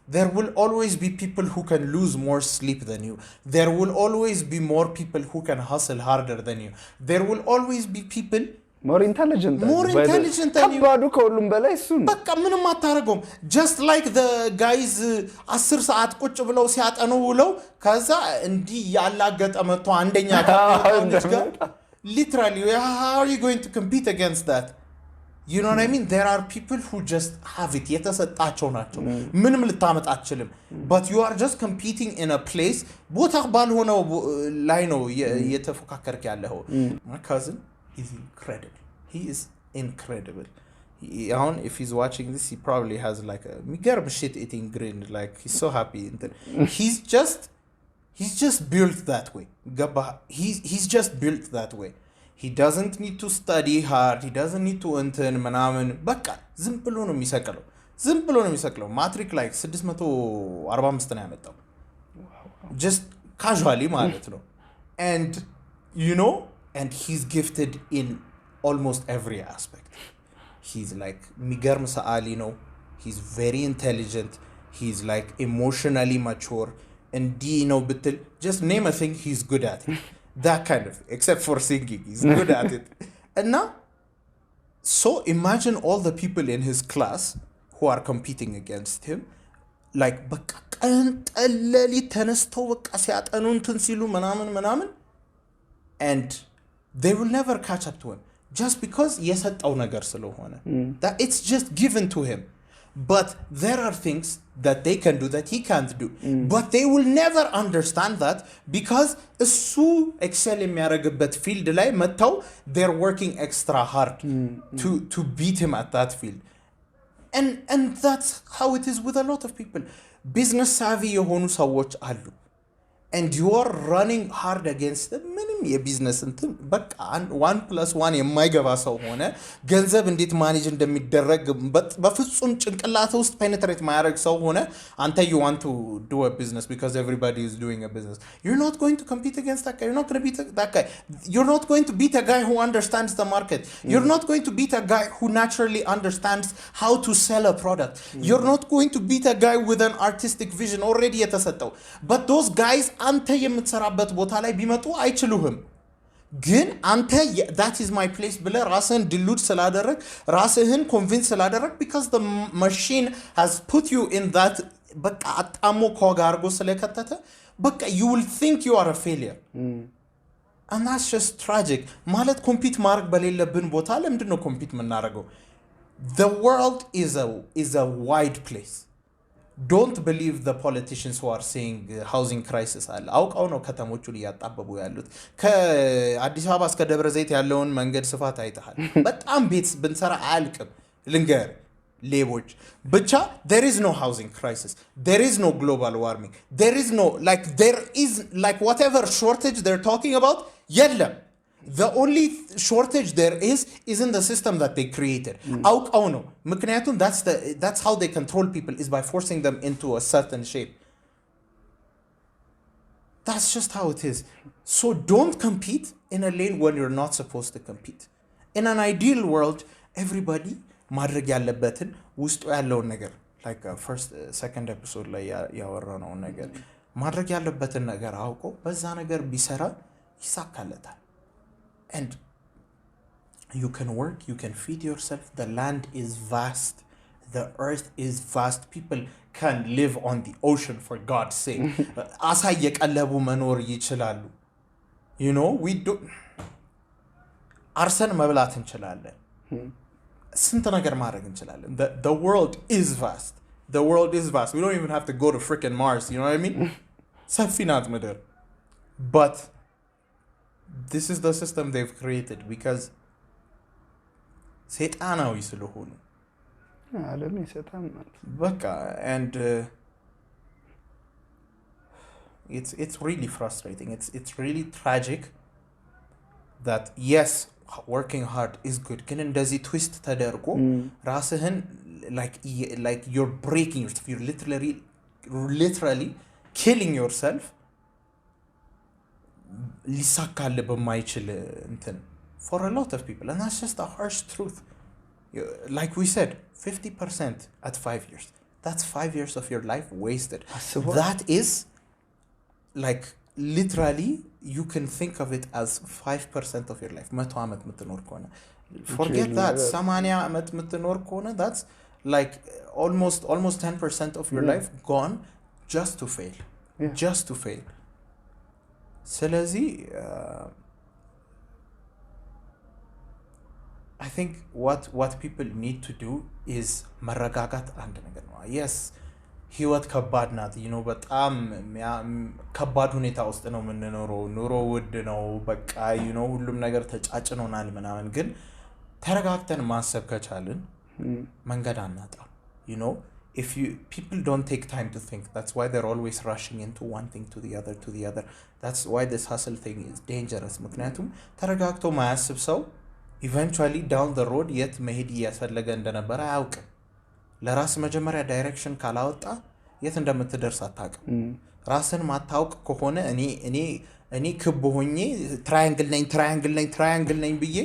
there will always be people who can lose more sleep than you. There will always be more people who can hustle harder than you. There will always be people more intelligent than you. ከባዱ ከሁሉም በላይ እሱ ነው። በቃ ምንም አታረገውም። just like the guys 10 ሰዓት ቁጭ ብለው ሲያጠኑ ውለው ከዛ እንዲህ ያላገጠ መጥቶ አንደኛ ከሆነች ጋር literally how are you going to compete against that? You know what I mean? There are people who just have it. የተሰጣቸው ናቸው። ምንም ልታመጣ አትችልም. But you are just competing in a place ቦታ ባልሆነው ላይ ነው የተፎካከርክ ያለው። My cousin is incredible. He is incredible. If he's watching this, he probably has like a migarm shit eating grin. Like he's so happy. He's just built that way. He's just built that way. He doesn't need to study hard. He doesn't need to intern ምናምን በቃ ዝም ብሎ ነው የሚሰቅለው ማትሪክ ላይ 645 ነው ያመጣው just casually ማለት ነው and you know and he's gifted in almost every aspect. He's like የሚገርም ሰዓሊ ነው. He's very intelligent. He's like emotionally mature እንዲህ ነው ብትል just name a thing he's good at it. That kind of, except for singing, he's good at it. And now, so imagine all the people in his class who are competing against him, like, and they will never catch up to him just because that it's just given to him. But there are things that they can do that he can't do. But they will never understand that because su excel የሚያረግበት field ላይ መተው they're working extra hard to beat him at that field. And that's how it is with a lot of people. Business savvy የሆኑ ሰዎች አሉ. And you are running hard against them. ምንም የቢዝነስ እንትን በቃ 1+1 የማይገባ ሰው ሆነ ገንዘብ እንዴት ማኔጅ እንደሚደረግ በፍጹም ጭንቅላት ውስጥ ፔኔትሬት ማያደርግ ሰው ሆነ አንተ you want to do a business because everybody is doing a business. You're not going to compete against that guy. You're not going to beat that guy. You're not going to beat a guy who understands the market. You're not going to beat a guy who naturally understands how to sell a product. You're not going to beat a guy with an artistic vision already የተሰጠው. But those guys አንተ የምትሰራበት ቦታ ላይ ቢመጡ አይችሉህም ግን አንተ that is my place ብለህ ራስህን ዲሉድ ስላደረግ ራስህን ኮንቪንስ ስላደረግ because the machine has put you in that በቃ አጣሞ ኮጋርጎ ስለከተተ በቃ you will think you are a failure and that's just tragic ማለት ኮምፒት ማድረግ በሌለብን ቦታ ለምንድነው ኮምፒት የምናደርገው the world is a wide place. Don't believe the politicians who are saying housing crisis አለ አውቀው ነው ከተሞቹን ያጣበቡ ያሉት ከአዲስ አበባ እስከ ደብረ ዘይት ያለውን መንገድ ስፋት አይተሃል በጣም ቤት ብንሰራ አያልቅም ልንገር ሌቦች ብቻ there is no housing crisis there is no global warming there is whatever shortage they're talking about የለም the only shortage there is in the system that they created አውቀው ነው ምክንያቱም that's how they control people is by forcing them into a certain shape that's just how it is so don't compete in a lane when you're not supposed to compete in an ideal world everybody ማድረግ ያለበትን ውስጡ ያለውን ነገር like second episode ላይ ያወራነው ነገር ማድረግ ያለበትን ነገር አውቆ በዛ ነገር ቢሰራ ይሳካለታል and you can work you can feed yourself the land is vast the earth is vast people can live on the ocean for God's sake አሳ እየቀለቡ መኖር ይችላሉ you know we do አርሰን መብላት እንችላለን ስንት ነገር ማድረግ እንችላለን the world is vast we don't even have to go to freaking Mars you know what I mean ሰፊ ናት ምድር but this is the system they've created because ሰይጣናዊ ስለሆኑ ዓለም ሰይጣን ማለት በቃ and it's really frustrating it's really tragic that yes working hard is good ግን እንደዚህ twist ተደርጎ ራስህን like you're breaking yourself you're literally killing yourself ሊሳካል በማይችል እንትን for a lot of people and that's just a harsh truth like we said 50% at 5 years that's 5 years of your life wasted. አስበዋል? That is like literally you can think of it as 5% of your life. 100 ዓመት የምትኖር ከሆነ forget that 80 ዓመት የምትኖር ከሆነ that's like almost 10% of your life gone just to fail. Just to fail. ስለዚህ I think what people need to do is መረጋጋት አንድ ነገር ነው። yes ህይወት ከባድ ናት በጣም ከባድ ሁኔታ ውስጥ ነው የምንኖረው። ኑሮ ውድ ነው በቃ ሁሉም ነገር ተጫጭኖናል ምናምን ግን ተረጋግተን ማሰብ ከቻልን መንገድ አናጣም። if people don't take time to think, that's why they're always rushing into one thing to the other. That's why this hustle thing is dangerous. ምክንያቱም ተረጋግቶ ማያስብ ሰው eventually down the road የት መሄድ እያስፈለገ እንደነበረ አያውቅም። ለራስ መጀመሪያ ዳይሬክሽን ካላወጣ የት እንደምትደርስ አታውቅም። ራስን ማታውቅ ከሆነ እኔ ክብ ሆኜ ትራያንግል ነኝ ብዬ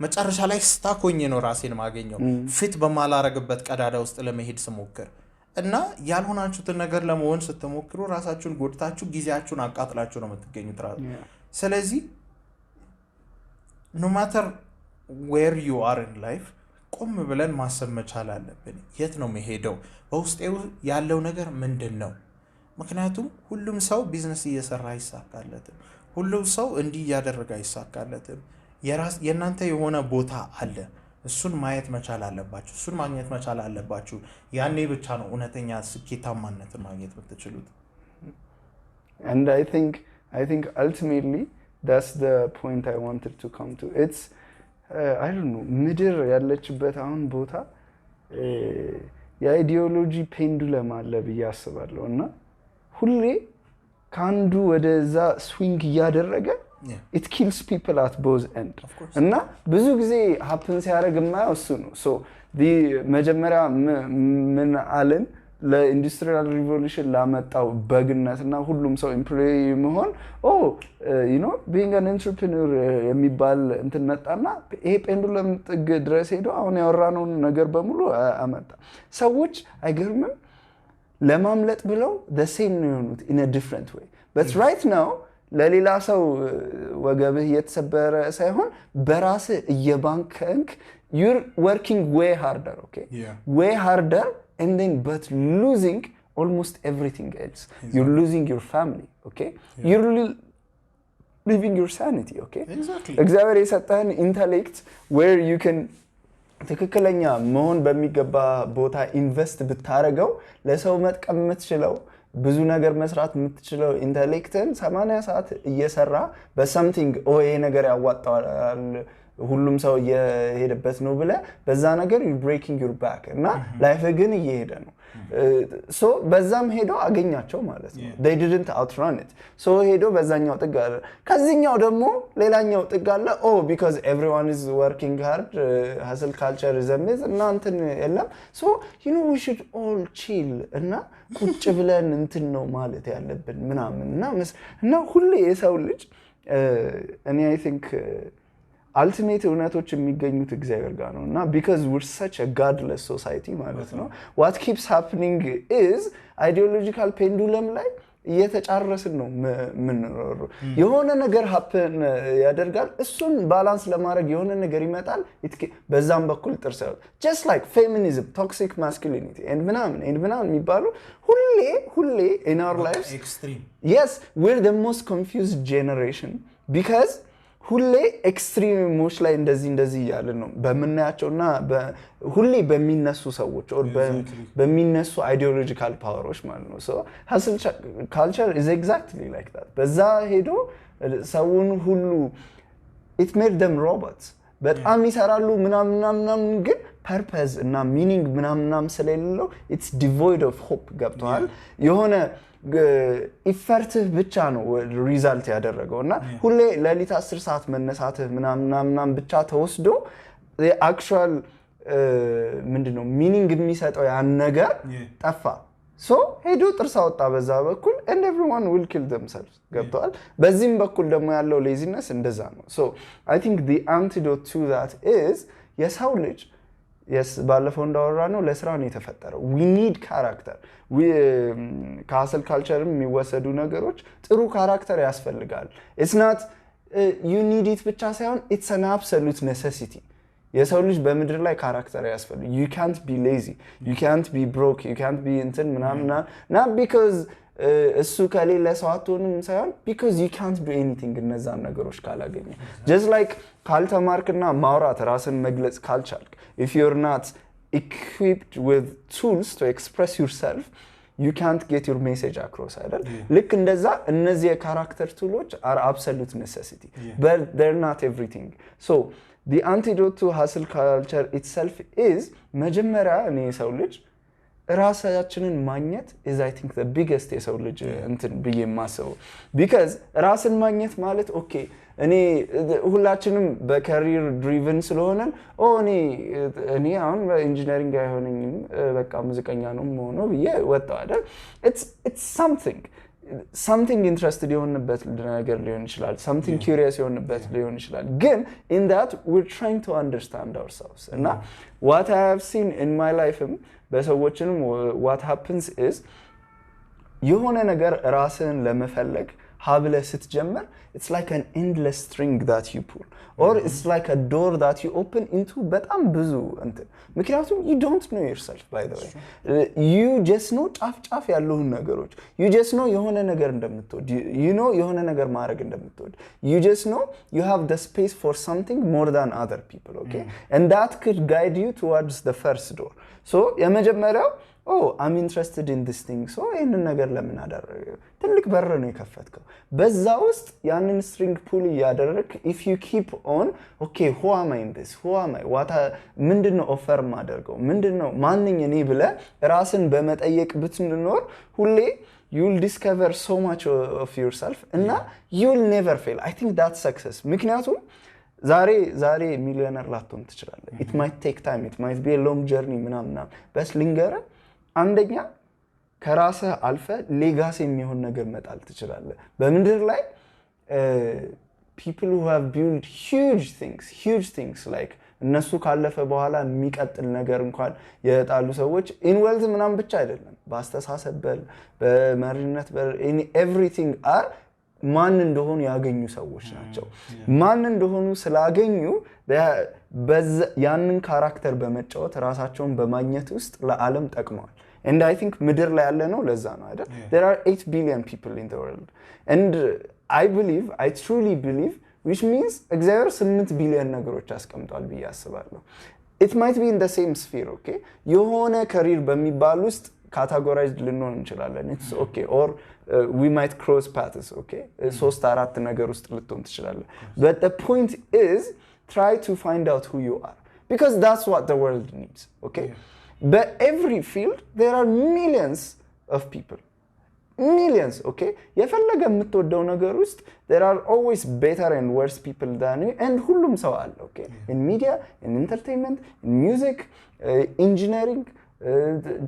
መጨረሻ ላይ ስታክ ሆኜ ነው ራሴን ማገኘው ፊት በማላረግበት ቀዳዳ ውስጥ ለመሄድ ስሞክር እና ያልሆናችሁትን ነገር ለመሆን ስትሞክሩ ራሳችሁን ጎድታችሁ ጊዜያችሁን አቃጥላችሁ ነው የምትገኙት ራሱ። ስለዚህ no matter where you are in life ቆም ብለን ማሰብ መቻል አለብን። የት ነው መሄደው? በውስጤው ያለው ነገር ምንድነው? ምክንያቱም ሁሉም ሰው ቢዝነስ እየሰራ አይሳካለትም። ሁሉም ሰው እንዲህ ያደረገ አይሳካለትም። የናንተ የሆነ ቦታ አለ። እሱን ማየት መቻል አለባችሁ። እሱን ማግኘት መቻል አለባችሁ። ያኔ ብቻ ነው እውነተኛ ስኬታማነትን ማግኘት የምትችሉት። And I think ultimately that's the point I wanted to come to. It's I don't know ምድር ያለችበት አሁን ቦታ የአይዲዮሎጂ ፔንዱለም አለ ብዬ አስባለሁ እና ሁሌ ካንዱ ወደዛ ስዊንግ እያደረገ it kills people at both end. እና ብዙ ጊዜ happen ሲያደርግ የማየው እሱ ነው። so the መጀመሪያ ምን አለን ለኢንዱስትሪያል ሪቮሉሽን ላመጣው በግነትና ሁሉም ሰው ኤምፕሎይ መሆን being an entrepreneur የሚባል እንትን መጣና ይሄ ፔንዱለም ጥግ ድረስ ሄዶ አሁን ያወራነው ነገር በሙሉ አመጣ። ሰዎች አይገርምም ለማምለጥ ብለው the same ነው የሆኑት in a different way. but right now ለሌላ ሰው ወገብህ የተሰበረ ሳይሆን በራስ እየባንከንክ you're working way harder, okay? way harder and then but losing almost everything else. You're losing your family, okay? You're leaving your sanity, okay? እግዚአብሔር የሰጠህን ኢንተሌክት where you can ትክክለኛ መሆን በሚገባ ቦታ ኢንቨስት ብታረገው ለሰው መጥቀም የምትችለው ብዙ ነገር መስራት የምትችለው ኢንተሌክትን 80 ሰዓት እየሰራ በሰምቲንግ ይሄ ነገር ያዋጣዋል ሁሉም ሰው እየሄደበት ነው ብለ በዛ ነገር you breaking your back እና ላይፍ ግን እየሄደ ነው። so በዛም ሄዶ አገኛቸው ማለት ነው። they didn't outrun it. so ሄዶ በዛኛው ጥግ አለ ከዚህኛው ደግሞ ሌላኛው ጥግ አለ because everyone is working hard hustle culture is a myth እና እንትን የለም so we should all chill እና ቁጭ ብለን እንትን ነው ማለት ያለብን ምናምን እና ሁሌ የሰው ልጅ እኔ I think ultimate እውነቶች የሚገኙት እግዚአብሔር ጋር ነው እና because we're such a godless society ማለት ነው what keeps happening is ideological pendulum ላይ እየተጫረስን ነው ምንኖረው። የሆነ ነገር happen ያደርጋል እሱን ባላንስ ለማድረግ የሆነ ነገር ይመጣል በዛም በኩል ጥርሰው just like feminism, toxic masculinity and ምናምን የሚባሉ ሁሌ in our lives extreme. yes, we're the most confused generation because ሁሌ ኤክስትሪሞች ላይ እንደዚህ ያለ ነው በመናያቸውና ሁሌ በሚነሱ ሰዎች or በሚነሱ አይዲዮሎጂካል ፓወሮች ማለት ነው። so hustle culture is exactly like that. በዛ ሄዶ ሰውን ሁሉ it made them robots. በጣም ይሰራሉ ምናምን ግን purpose እና meaning ምናምን ስለሌለው it's devoid of hope ገብቷል። የሆነ ኢፈርትህ ብቻ ነው ሪዛልት ያደረገውና ሁሌ ለሊት 10 ሰዓት መነሳትህ ምናምን ብቻ ተወስዶ actual ምንድነው ሚኒንግ የሚሰጠው ያን ነገር ጠፋ። so ሄዶ ጥርስ አወጣ በዛ በኩል and everyone will kill themselves ገብቷል። በዚህም በኩል ደግሞ ያለው ሌዚነስ እንደዛ ነው። so I think the antidote to that is የሰው ልጅ yes ባለፈው እንዳወራ ነው ለስራ ነው የተፈጠረው we need character ከሀስል ካልቸርም የሚወሰዱ ነገሮች ጥሩ ካራክተር ያስፈልጋል it's not you need it ብቻ ሳይሆን it's an absolute necessity የሰው ልጅ በምድር ላይ ካራክተር ያስፈልጋል you can't be lazy you can't be broke you can't be እንትን ምናምን not because እሱ ከሌለ ሰው አትሆንም ሳይሆን because you can't do anything እነዛን ነገሮች ካላገኘ just like ካልተማርክና ማውራት ራስን መግለጽ ካልቻልክ if you're not equipped with tools to express yourself you can't get your message across አይደል ልክ እንደዛ እነዚህ የካራክተር ቱሎች are absolute necessity but they're not everything so the antidote to hustle culture itself is መጀመሪያ እኔ ሰው ልጅ ራሳችንን ማግኘት is I think the biggest የሰው ልጅ እንትን ብዬ ማሰው because ራስን ማግኘት ማለት okay እኔ ሁላችንም በካሪየር ድሪቨን ስለሆነ እኔ አሁን ኢንጂነሪንግ አይሆነኝም በቃ ሙዚቀኛ ነው መሆነው ብዬ ወጣው አይደል it's something interested የሆነበት ነገር ሊሆን ይችላል something curious የሆነበት ሊሆን ይችላል ግን in that we're trying to understand ourselves እና what I have seen in my life በሰዎችንም what happens is የሆነ ነገር ራስን ለመፈለግ ሀብለ ስትጀምር it's like an endless string that you pull or it's like a door that you open into በጣም ብዙ እንትን ምክንያቱም you don't know yourself by the way you just know ጫፍ ያሉን ነገሮች you just know የሆነ ነገር እንደምትወድ you know የሆነ ነገር ማድረግ እንደምትወድ you just know you have the space for something more than other people okay and that could guide you towards the first door so የመጀመሪያው I'm interested in this thing so ይሄንን ነገር ለምን አደረገ ትልቅ በር ነው የከፈትከው በዛ ውስጥ ያንን string pull ያደረክ if you keep on okay who am I in this who am I what ምንድነው ኦፈር ማደርገው ምንድነው ማንኝ እኔ ብለ ራስን በመጠየቅ ብትኖር ሁሌ you'll discover so much of yourself and you'll never fail I think that's success ምክንያቱም ዛሬ ሚሊዮነር ላትሆን ትችላለህ it might take time it might be a long journey ምናምን በስ ልንገረ አንደኛ ከራስ አልፈ ሌጋሲ የሚሆን ነገር መጣል ትችላለህ በምድር ላይ people who have built huge things like እነሱ ካለፈ በኋላ የሚቀጥል ነገር እንኳን የጣሉ ሰዎች in wealth ምናምን ብቻ አይደለም በአስተሳሰብ በመሪነት in everything are ማን እንደሆኑ ያገኙ ሰዎች ናቸው ማን እንደሆኑ ስላገኙ ያንን ካራክተር በመጫወት ራሳቸውን በማግኘት ውስጥ ለዓለም ጠቅመዋል and I think ምድር ላይ ያለ ነው ለዛ ነው አይደል there are 8 billion people in the world and I truly believe which means እግዚአብሔር 8 ቢሊዮን ነገሮች አስቀምጧል ብዬ አስባለሁ it might be in the same sphere okay የሆነ career በሚባል ውስጥ categorized ልንሆን እንችላለን it's okay or we might cross paths okay 3-4 ነገር ውስጥ ልትሆን ትችላለህ but the point is try to find out who you are because that's what the world needs okay but every field there are millions of people millions okay የፈለገ የምትወደው ነገር ውስጥ there are always better and worse people than you and ሁሉም ሰው አለ okay in media in entertainment in music engineering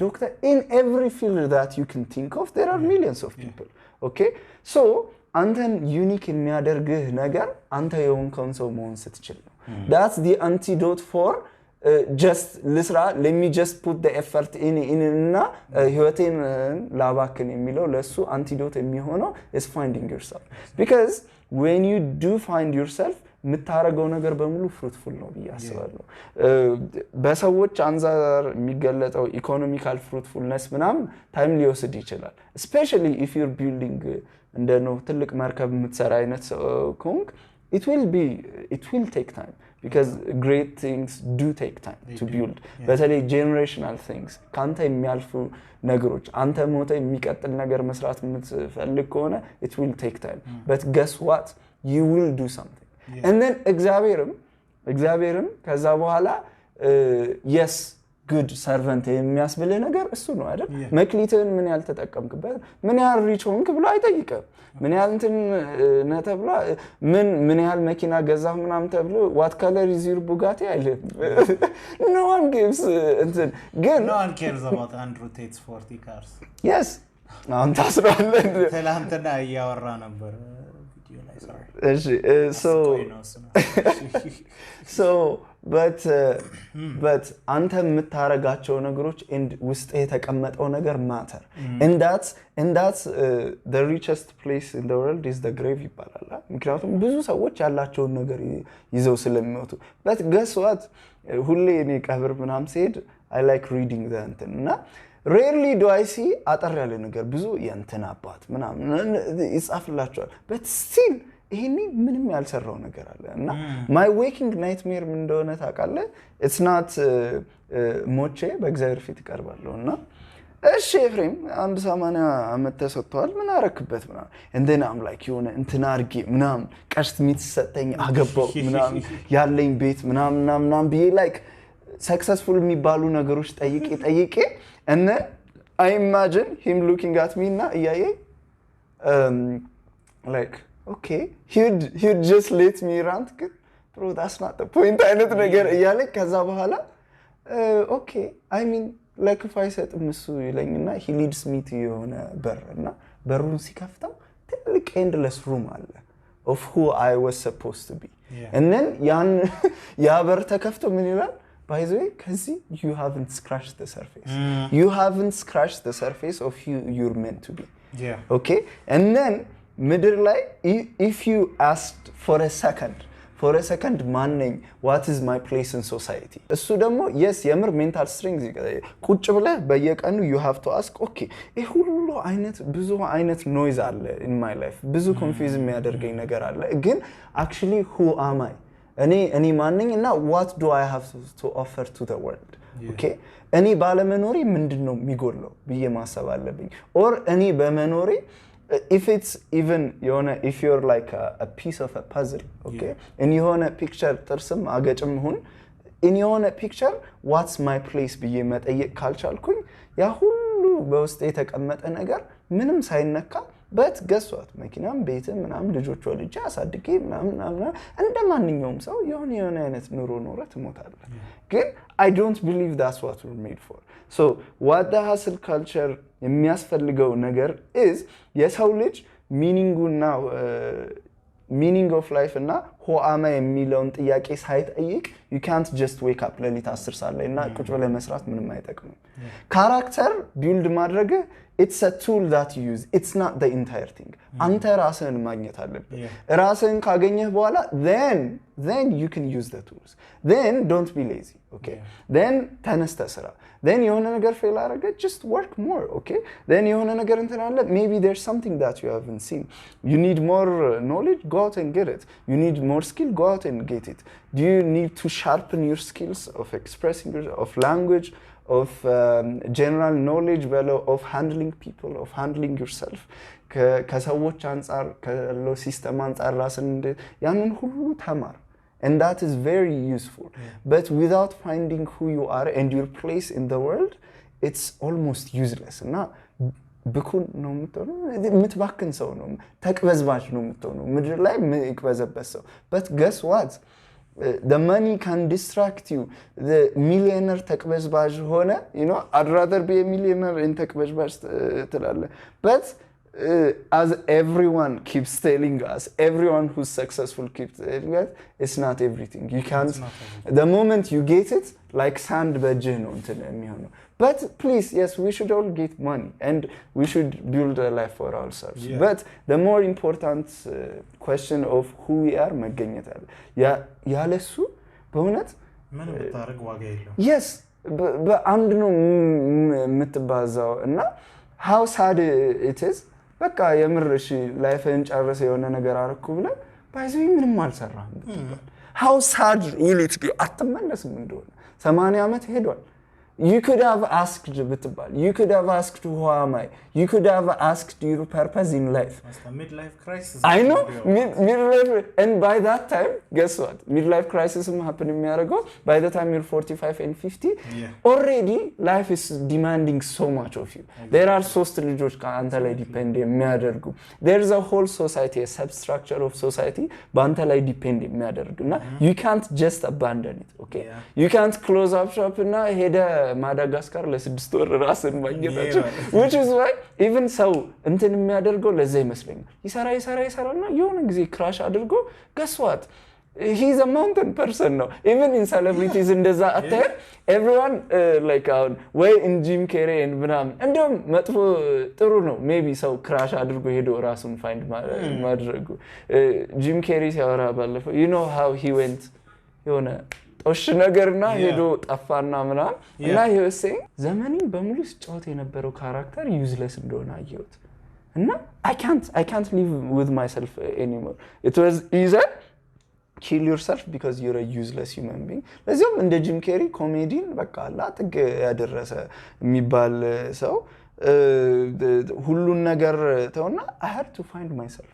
doctor in every field that you can think of there are millions of people okay so አንተን ዩኒክ የሚያደርግህ ነገር አንተ የሆንከውን ሰው መሆን ስትችል ነው that's the antidote for just ልስራ let me just put the effort in እና ህይወቴን ላባክን የሚለው ለሱ antidote የሚሆነው is finding yourself because when you do find yourself ምታረገው ነገር በሙሉ fruitful ነው ያስባለሁ በሰዎች አንዛር የሚገለጠው ኢኮኖሚካል fruitfulness ምናም ታይም ሊወስድ ይችላል especially if you're building እንደው ትልቅ መርከብ የምትሰራ አይነት ኮንክ it will take time because great things do take time to build በተለይ generational things ካንተ የሚያልፉ ነገሮች አንተ ሞተ የሚቀጥል ነገር መስራት የምትፈልግ ከሆነ it will take time but guess what you will do something and then እግዚአብሔርም ከዛ በኋላ yes good servant የሚያስብል ነገር እሱ ነው አይደል መክሊትን ምን ያህል ተጠቀምክበት ምን ያህል ሪች ሆንክ ብሎ አይጠይቅም ምን ያህል እንትን ነተብሎ ምን ያህል መኪና ገዛህ ምናምን ተብሎ what color is your Bugatti አይልም no one gives እንትን ግን no one cares about Andrew Tate's 40 cars yes አንተ አስራለህ ትላንትና ያወራ ነበር you like, sorry. So but አንተ የምታረጋቸው ነገሮች ውስጥ የተቀመጠው ነገር matter and that's the richest place in the world is the grave ይባላል ምክንያቱም ብዙ ሰዎች ያላቸውን ነገር ይዘው ስለሚሞቱ but guess what ሁሌ እኔ ቀብር ምናምን ሲሄድ I like reading the እና rarely do I see አጠር ያለ ነገር ብዙ የእንትን አባት ምናምን ይጻፍላቸዋል but still ይሄኔ ምንም ያልሰራው ነገር አለ እና my waking nightmare ምን እንደሆነ ታውቃለህ it's not ሞቼ በእግዚአብሔር ፊት ቀርባለሁ እና እሺ ኤፍሬም አንድ 80 አመት ተሰጥቷል ምን አረክበት ምናምን and then I'm like የሆነ እንትን አርጌ ምናምን ቀሽት የሚሰጠኝ አገባው ምናምን ያለኝ ቤት ምናምን ብዬ like successful የሚባሉ ነገሮች ጠይቄ and I imagine him looking at me እና እያየኝ like okay he'd just let me rant bro that's not the point አይነት ነገር እያለ ከዛ በኋላ okay I mean like if I said እሱ ይለኝና he leads me to የሆነ በርና በሩን ሲከፍተው ትልቅ endless room አለ of who I was supposed to be and then ያ በር ተከፍቶ ምን ይላል by the way cuz you haven't scratched the surface you haven't scratched the surface of who you're meant to be okay and then middle ላይ if you asked for a second ማንነኝ what is my place in society እሱ ደግሞ yes የምር mental strength ቁጭ ብለህ በየቀኑ you have to ask okay ይሄ ሁሉ አይነት ብዙ አይነት noise አለ in my life ብዙ confuse የሚያደርገኝ ነገር አለ ግን actually who am I እኔ ማንነኝ እና what do I have to offer to the world okay እኔ ባለመኖሬ ምንድነው የሚጎለው ብዬ ማሰብ አለብኝ or እኔ በመኖሬ if it's even if you're like a piece of a puzzle okay in የሆነ picture ጥርስም አገጭም ሁን in የሆነ picture what's my place ብዬ መጠየቅ ካልቻልኩኝ ያ ሁሉ በውስጥ የተቀመጠ ነገር ምንም ሳይነካ but guess what መኪናም ቤትም ምናምን ልጆች ወልጄ አሳድጌ ምናምን እንደማንኛውም ሰው የሆነ አይነት ኑሮ ኖረ ትሞታለህ ግን I don't believe that's what we're made for so what the hustle culture የሚያስፈልገው ነገር is የሰው ልጅ meaning of life እና who am I የሚለውን ጥያቄ ሳይጠይቅ you can't just wake up ለሊት 10 ሰዓት ላይ እና ቁጭ ብለህ መስራት ምንም አይጠቅምም character build ማድረግ it's a tool that you use it's not the entire thing አንተ ራስህን ማግኘት አለብህ ራስህን ካገኘህ በኋላ then you can use the tools then don't be lazy okay then ተነስተህ ስራ then የሆነ ነገር fail አደረገ just work more okay then የሆነ ነገር እንትን አለ maybe there's something that you haven't seen you need more knowledge go out and get it you need more skill go out and get it do you need to sharpen your skills of expressing yourself of language of general knowledge of handling people of handling yourself ከሰዎች አንፃር ከሎ ሲስተም አንፃር ራስን ያንን ሁሉ ተማር and that is very useful but without finding who you are and your place in the world it's almost useless እና ብኩን ነው የምትባክን ሰው ነው ተቅበዝባሽ ነው የምትሆነው ምድር ላይ ይቅበዘበስ ሰው but guess what the money can distract you the millionaire ተቅበዝባሽ ሆነ I'd rather be a millionaire in ተቅበዝባሽ ትላለህ but as everyone keeps telling us everyone who's successful keeps telling us it's not everything you can't the moment you get it like sand በእጅህ ነው እንትን የሚሆነው but please yes we should all get money and we should build a life for ourselves but the more important question of who we are መገኘት አለ ያለሱ በእውነት ምን ብታረግ ዋጋ የለው yes በአንድ ነው የምትባዛው እና how sad it is በቃ የምርሽ ላይፍን ጨርሰ የሆነ ነገር አረኩ ብለ ባይዘይ ምንም አልሰራም how sad will it be አትመለስም እንደሆነ 80 አመት ሄዷል you could have asked bitbal you could have asked who am I you could have asked your purpose in life midlife crisis I know midlife and by that time guess what midlife crisis happen የሚያደርገው by the time you're 45 and 50 already life is demanding so much of you there are ሶስት ልጆች ካንተ ላይ ዲፔንድ የሚያደርጉ there is a whole society a substructure of society ባንተ ላይ ዲፔንድ የሚያደርግና you can't just abandon it okay you can't close up shop እና ሄደ ከማዳጋስካር ለ6 ወር ራስን ማግኘታቸው which is why even ሰው እንትን የሚያደርገው ለዛ ይመስለኛል ይሰራና የሆነ ጊዜ ክራሽ አድርጎ guess what he's a mountain person now even in celebrities እንደዛ አታየም everyone like way in Jim Carrey and ምናምን እንደውም መጥፎ ጥሩ ነው maybe ሰው ክራሽ አድርጎ ሄዶ ራሱን find ማድረጉ Jim Carrey ሲያወራ ባለፈው you know how he went የሆነ ጦሽ ነገርና ሄዶ ጠፋና ምናምን እና he was saying ዘመኔን በሙሉ ሲጫወት የነበረው ካራክተር useless እንደሆነ አየሁት እና I can't live with myself anymore it was easy kill yourself because you're a useless human being ለዚህም እንደ ጂም ኬሪ ኮሜዲን በቃ ላጥግ ያደረሰ የሚባል ሰው ሁሉን ነገር ተውና I had to find myself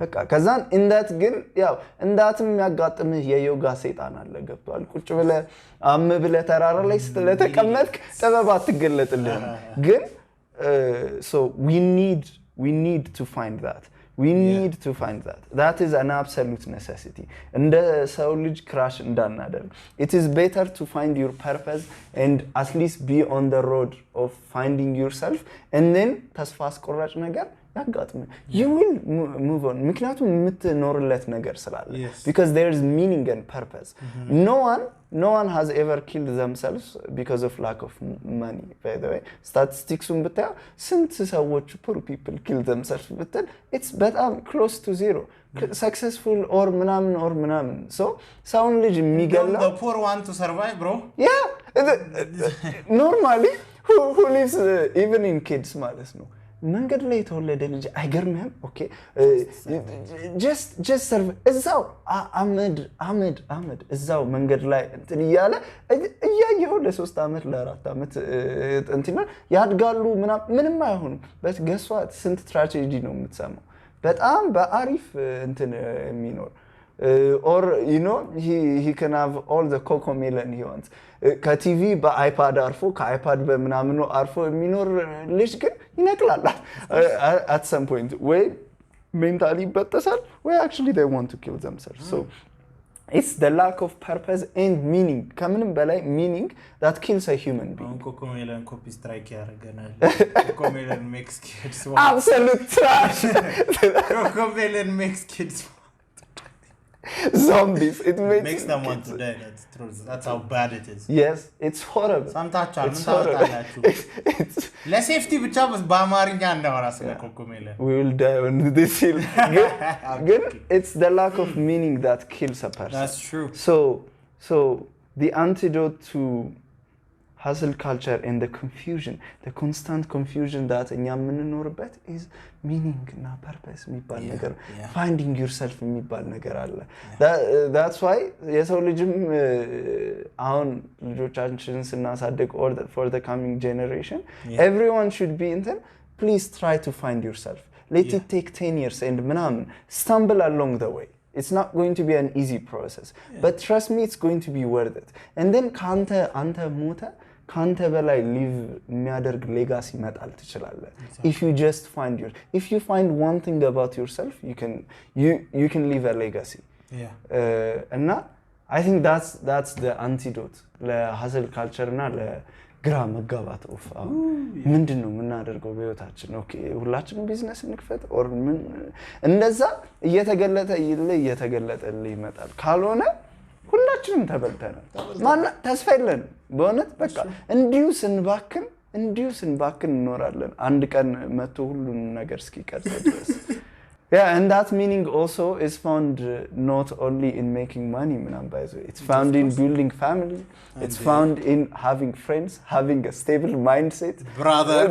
በቃ ከዛን እንዳት ግን ያው እንዳትም ያጋጥምህ የዮጋ ሰይጣን አለ ገብቷል ቁጭ ብለ ብለ ተራራ ላይ ስለተቀመጥክ ጥበብ አትገለጥልህ ግን so we need to find that we need to find that is an absolute necessity and ሰው ልጅ crash እንዳናደርግ it is better to find your purpose and at least be on the road of finding yourself and then ተስፋ አስቆራጭ ነገር ያጋጥም you will move on ምክንያቱም የምትኖርለት ነገር ስላለ because there is meaning and purpose no one has ever killed themselves because of lack of money by the way statistics ብታዩ ስንት ሰዎች poor people kill themselves ብትል it's በጣም close to zero successful or ምናምን so sound ልጅ የሚገላ the poor want to survive bro yeah normally who lives even in kids ማለት ነው መንገድ ላይ ተወለደ ልጅ አይገርምህም ኦኬ just serve እዛው አመድ እዛው መንገድ ላይ እንትን ይያለ እያየው ለ3 አመት ለ4 አመት እንትና ያድጋሉ ምንም አይሆንም but guess what ስንት tragedy ነው የምትሰማው በጣም በአሪፍ እንትን የሚኖር or you know he can have all the cocomelon he wants ከቲቪ በአይፓድ አርፎ ከአይፓድ በመናምኑ አርፎ የሚኖር ልጅ ግን ይነቅላል at some point ወይ mentally በተሳል ወይ actually they want to kill themselves so it's the lack of purpose and meaning ከምንም በላይ meaning that kills a human being cocomelon copy strike ያረጋናል cocomelon makes kids absolute trash cocomelon makes kids zombies it makes them want to die that's true that's how bad it is yes it's horrible it's la safety ብቻ በአማርኛ እንዳወራ ስለ cocomelon we will die on this hill good it's the lack of meaning that kills a person that's true so the antidote to hustle culture and the constant confusion that እኛ የምንኖርበት is meaning እና purpose የሚባል ነገር finding yourself የሚባል ነገር አለ that's why የሰው ልጅም አሁን ልጆቻችንን ስናሳድግ or for the coming generation everyone should be please try to find yourself let it take 10 years and ምናምን stumble along the way it's not going to be an easy process but trust me it's going to be worth it and then አንተ ሞተ ካንተ በላይ ሊቭ የሚያደርግ ሌጋሲ መጣል ትችላለህ if you just find if you find one thing about yourself you can leave a legacy and I think that's the antidote ለhustle culture እና ለግራ መጋባት of ምንድነው የምናደርገው በህይወታችን ኦኬ ሁላችንም ቢዝነስ እንክፈት or ምን እንደዛ እየተገለጠልህ ይመጣል ካልሆነ ሁላችንም ተበልተናል ማን ተስፋ የለን በእውነት በቃ እንዲሁ ስንባክን እንኖራለን አንድ ቀን መጥቶ ሁሉን ነገር እስኪቀርጽ ድረስ and that meaning also is found not only in making money by the way it's found in building family it's found in having friends having a stable mindset brother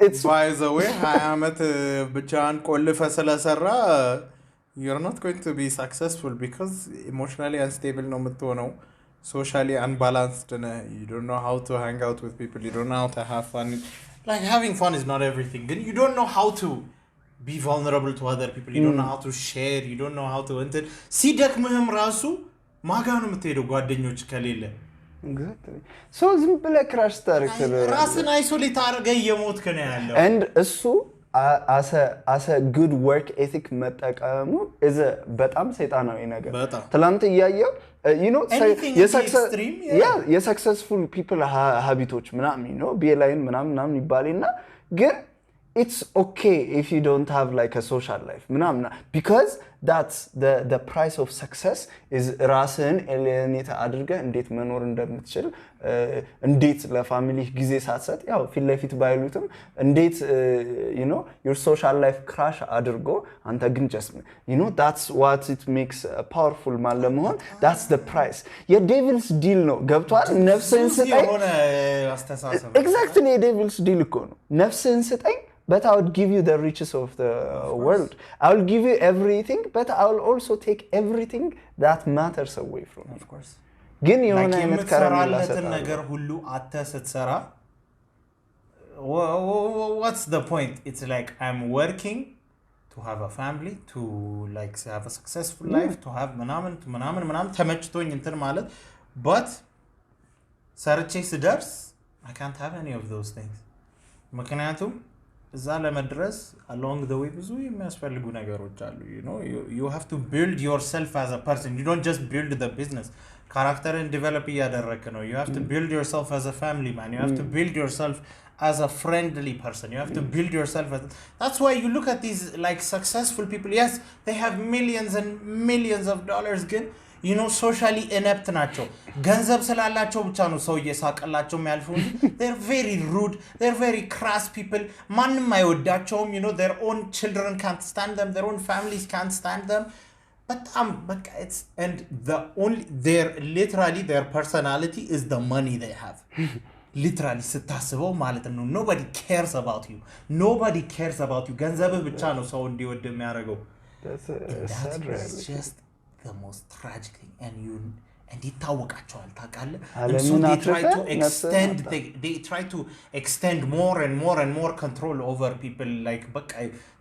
it's by the way አመት ብቻን ቆልፈ ስለሰራ you're not going to be successful because emotionally unstable no የምትሆነው socially unbalanced you don't know how to hang out with people you don't know how to have fun like having fun is not everything you don't know how to be vulnerable to other people you don't know how to share you don't know how to enter ሲደክምህም ራሱ ማጋ ነው የምትሄደው ጓደኞች ከሌለ exactly so ዝም ብለህ ክራሽ ታርክ ራስን አይሶሌት አድርገህ የሞትክ ነው ያለው and እሱ as a good work ethic መጠቀሙ is a በጣም ሰይጣናዊ ነገር በጣም ትላንት እያየው you know anything extreme የsuccessful people habitoች ምናምን you know ቢላይን ምናምን ይባልና ግን it's okay if you don't have like a social life ምናምን because that's the price of success is ራስን ኤሊኔት አድርገህ እንዴት መኖር እንደምትችል እንዴት ለፋሚሊ ጊዜ ሳትሰጥ ያው ፊት ለፊት ባይሉትም እንዴት you know your social life crash አድርጎ አንተ ግን just you know that's what it makes a powerful man ለመሆን that's the price የዴቪልስ ዲል ነው ገብቷል ነፍስህን ስጠኝ የሆነ አስተሳሰብ exactly የዴቪልስ ዲል እኮ ነው ነፍስህን ስጠኝ but I would give you the riches of the world. I will give you everything, but I will also take everything that matters away from you. Of course. ግን የሆነ አይነት ከረሜላ ነገር ሁሉ አተ ስትሰራ what's the point? It's like I'm working to have a family, to like have a successful life, to have ምናምን ተመችቶኝ እንትን ማለት but ሰርቼ ስደርስ I can't have any of those things. ምክንያቱም እዛ ለመድረስ along the way ብዙ የሚያስፈልጉ ነገሮች አሉ you know you have to build yourself as a person you don't just build the business character develop እያደረክ ነው you have to build yourself as a family man you have to build yourself as a friendly person you have to build yourself that's why you look at these like successful people yes they have millions and millions of dollars ግን you know socially inept ናቸው ገንዘብ ስላላቸው ብቻ ነው ሰው እየሳቀላቸው የሚያልፉ they're very rude they're very crass people ማንንም አይወዳቸውም you know their own children can't stand them their own families can't stand them but it's and the only their literally their personality is the money they have literally ስታስበው ማለት ነው nobody cares about you ገንዘብ ብቻ ነው ሰው እንዲወድ የሚያደርገው that's just the most tragic thing and ይታወቃቸዋል ታውቃለህ and so they try to extend more and more control over people like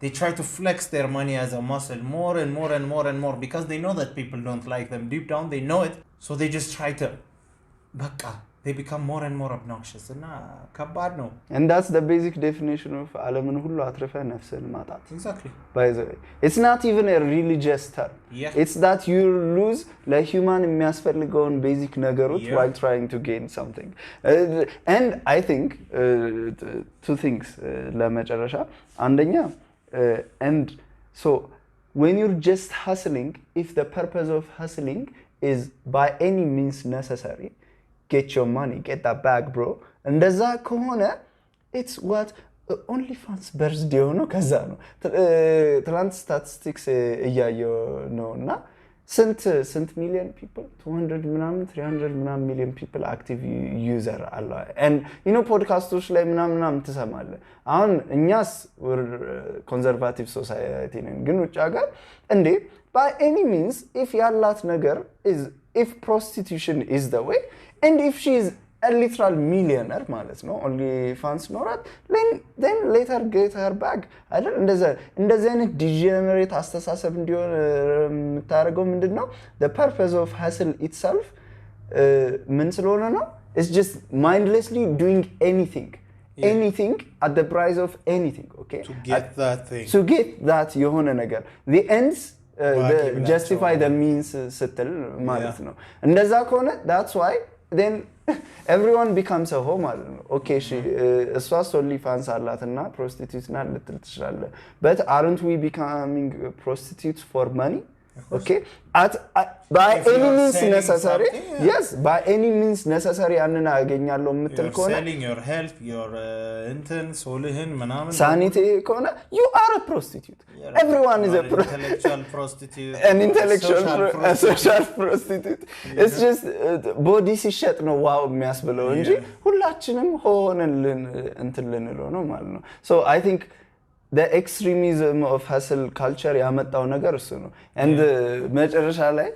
they try to flex their money as a muscle more and more because they know that people don't like them deep down they know it so they just try to they become more and more obnoxious እና ከባድ ነው and that's the basic definition of ዓለምን ሁሉ አትርፈ ነፍስን ማጣት exactly by the way it's not even a religious term it's that you lose ለhuman የሚያስፈልገውን basic ነገሮች while trying to gain something and I think two things ለመጨረሻ አንደኛ and so when you're just hustling if the purpose of hustling is by any means necessary get your money get that bag bro እንደዛ ከሆነ it's what OnlyFans birthday ሆኖ ከዛ ነው ትላንት statistics እያየሁ ነውና ስንት ሚሊዮን people 200 ምናምን 300 ምናምን ሚሊዮን people active user አለ and you know ፖድካስቶች ላይ ምናምን ትሰማለህ አሁን እኛስ conservative society ነን ግን ውጭ ሀገር እንዴ by any means if ያላት ነገር is if prostitution is the way and if she is a literal millionaire ማለት ነው OnlyFans ኖራት then later get her bag አይደል እንደዚህ አይነት degenerate አስተሳሰብ እንዲሆን የምታደርገው ምንድነው the purpose of hustle itself ምን ስለሆነ ነው it's just mindlessly doing anything at the price of anything okay to get that የሆነ ነገር the ends justify the means ስትል ማለት ነው እንደዛ ከሆነ that's why then everyone becomes a hoe ማለት ነው okay እሷስ OnlyFans አላትና prostitute ናት ልትል ትችላለህ but aren't we becoming prostitutes for money okay by any means necessary yes by any means necessary ያንን አገኛለሁ የምትል ከሆነ selling your health your ሶልህን ምናምን sanity ከሆነ you are a prostitute everyone is a intellectual prostitute an intellectual social prostitute it's just body ሲሸጥ ነው ዋው የሚያስብለው እንጂ ሁላችንም ሆነን እንትን ልንለው ነው ማለት ነው so I think the extremism of hustle culture ያመጣው ነገር እሱ ነው and መጨረሻ ላይ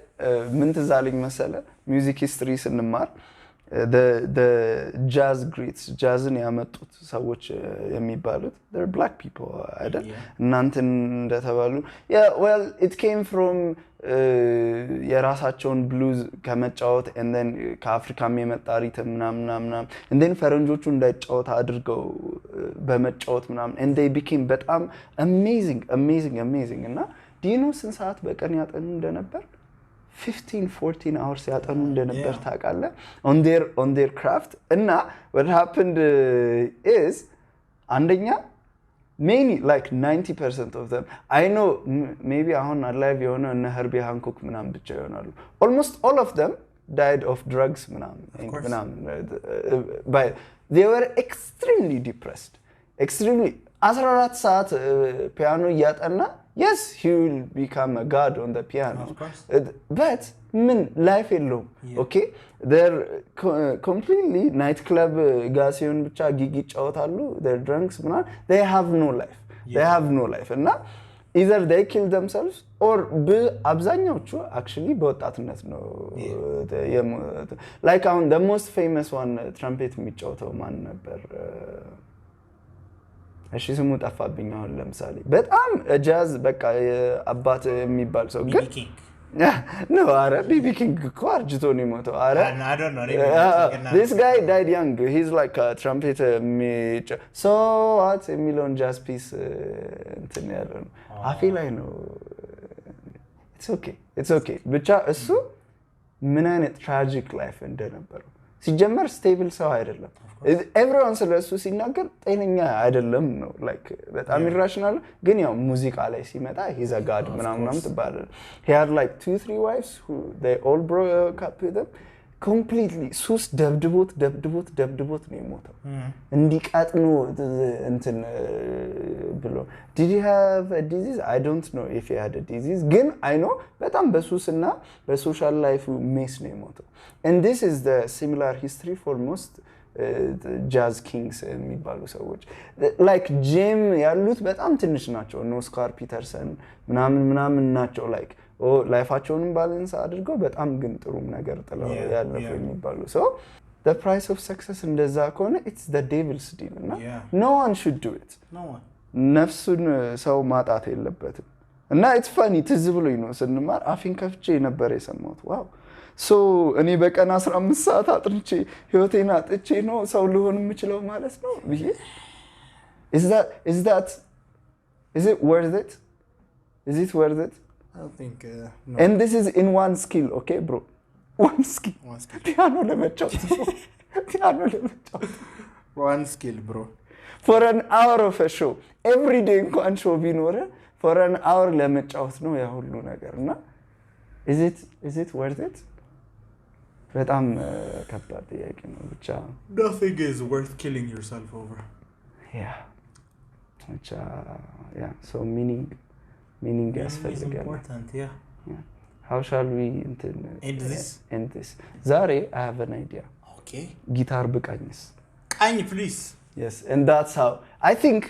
ምን ትዛልኝ መሰለ music history ስንማር the jazz greats ጃዝን ያመጡት ሰዎች የሚባሉት they're black people አይደል እናንተን እንደተባሉ well it came from የራሳቸውን blues ከመጫወት and then ከአፍሪካም የመጣ ሪትም ምናምን and then ፈረንጆቹ እንዳይጫወት አድርገው በመጫወት ምናምን and they became በጣም amazing እና do you know ስንት ሰዓት በቀን ያጠኑ እንደነበር 14 hours ያጠኑ እንደነበር ታውቃለህ on their craft እና what happened is አንደኛ many like 90% of them I know maybe አሁን alive የሆነ እነ herbie hancock ምናምን ብቻ ይሆናሉ almost all of them died of drugs ምናምን but they were extremely depressed extremely 14 ሰዓት ፒያኖ እያጠና yes he will become a god on the piano but life የለውም okay they're completely night club ጋሲዮን ብቻ ጊግ ይጫወታሉ they're drunks ምናምን they have no life እና either they kill themselves or አብዛኛዎቹ actually በወጣትነት ነው like the most famous one trumpet የሚጫወተው ማን ነበር እሺ ስሙ ጠፋብኝ አሁን ለምሳሌ በጣም ጃዝ በቃ አባት የሚባል ሰው ግን no ara bb king እኮ አርጅቶ ነው የሞተው ara I don't know this guy died young he's like a trumpet so what የሚለውን jazz piece እንትን ያለው ነው አፌ ላይ ነው it's okay ብቻ እሱ ምን አይነት tragic life እንደነበረው ሲጀመር stable ሰው አይደለም everyone ስለሱ ሲናገር ጤነኛ አይደለም ነው like በጣም irrational ግን ያው ሙዚቃ ላይ ሲመጣ he's a god ምናምን ተባለ he had like 2-3 wives who they all broke up with them completely ሱስ ደብድቦት ነው የሞተው እንዲቃጥኑ እንትን ብሎ did he have a disease I don't know if he had a disease ግን I know በጣም በሱስና በሶሻል ላይፍ ሜስ ነው የሞተው and this is the similar history for most jazz kings የሚባሉ ሰዎች like ጄም ያሉት በጣም ትንሽ ናቸው ኦስካር ፒተርሰን ምናምን ናቸው like ላይፋቸውን ባላንስ አድርገው በጣም ግን ጥሩ ነገር ጥለው ያለፈ የሚባሉ so the price of success እንደዛ ከሆነ it's the devil's deal እና no one should do it ነፍሱን ሰው ማጣት የለበትም እና it's funny ትዝ ብሎኝ ነው ስንማር አፊን ከፍቼ ነበር የሰማሁት ዋው so እኔ በቀን 15 ሰዓት አጥንቼ ህይወቴን አጥቼ ነው ሰው ልሆን የምችለው ማለት ነው ብዬ is it worth it I don't think no. And this is in one skill okay bro one skill piano ለመጫወት one skill bro for an hour of a show every day እንኳን show ቢኖር for an hour ለመጫወት ነው ያ ሁሉ ነገርና is it worth it በጣም ከባድ ጥያቄ ነው ብቻ nothing is worth killing yourself over yeah so meaning ያስፈልጋል important yeah how shall we end this ዛሬ I have an idea okay ጊታር ብቃኝስ ቃኝ please yes and that's how I think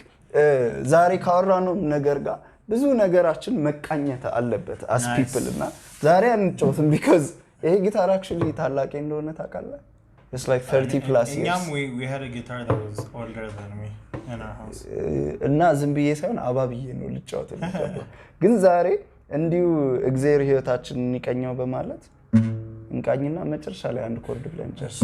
ዛሬ ካወራነው ነገር ጋር ብዙ ነገራችን መቃኘት አለበት as people እና ዛሬ አንጫወትም because ይሄ ጊታር actually ታላቅ እንደሆነ ታውቃለህ it's like 30 plus years we had a guitar that was older than me in our house እና ዝም ብዬ ሳይሆን አባብዬ ነው ልጫወት ግን ዛሬ እንዲሁ እግዚአብሔር ህይወታችንን ይቀኛው በማለት እንቃኝና መጨረሻ ላይ አንድ ኮርድ ብለን ጨርስ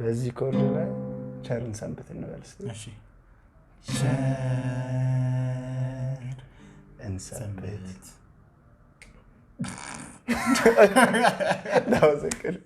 በዚህ ኮርድ ላይ ቸርን ሰንበት እንበል እሺ ቸርን ሰንበት that was a good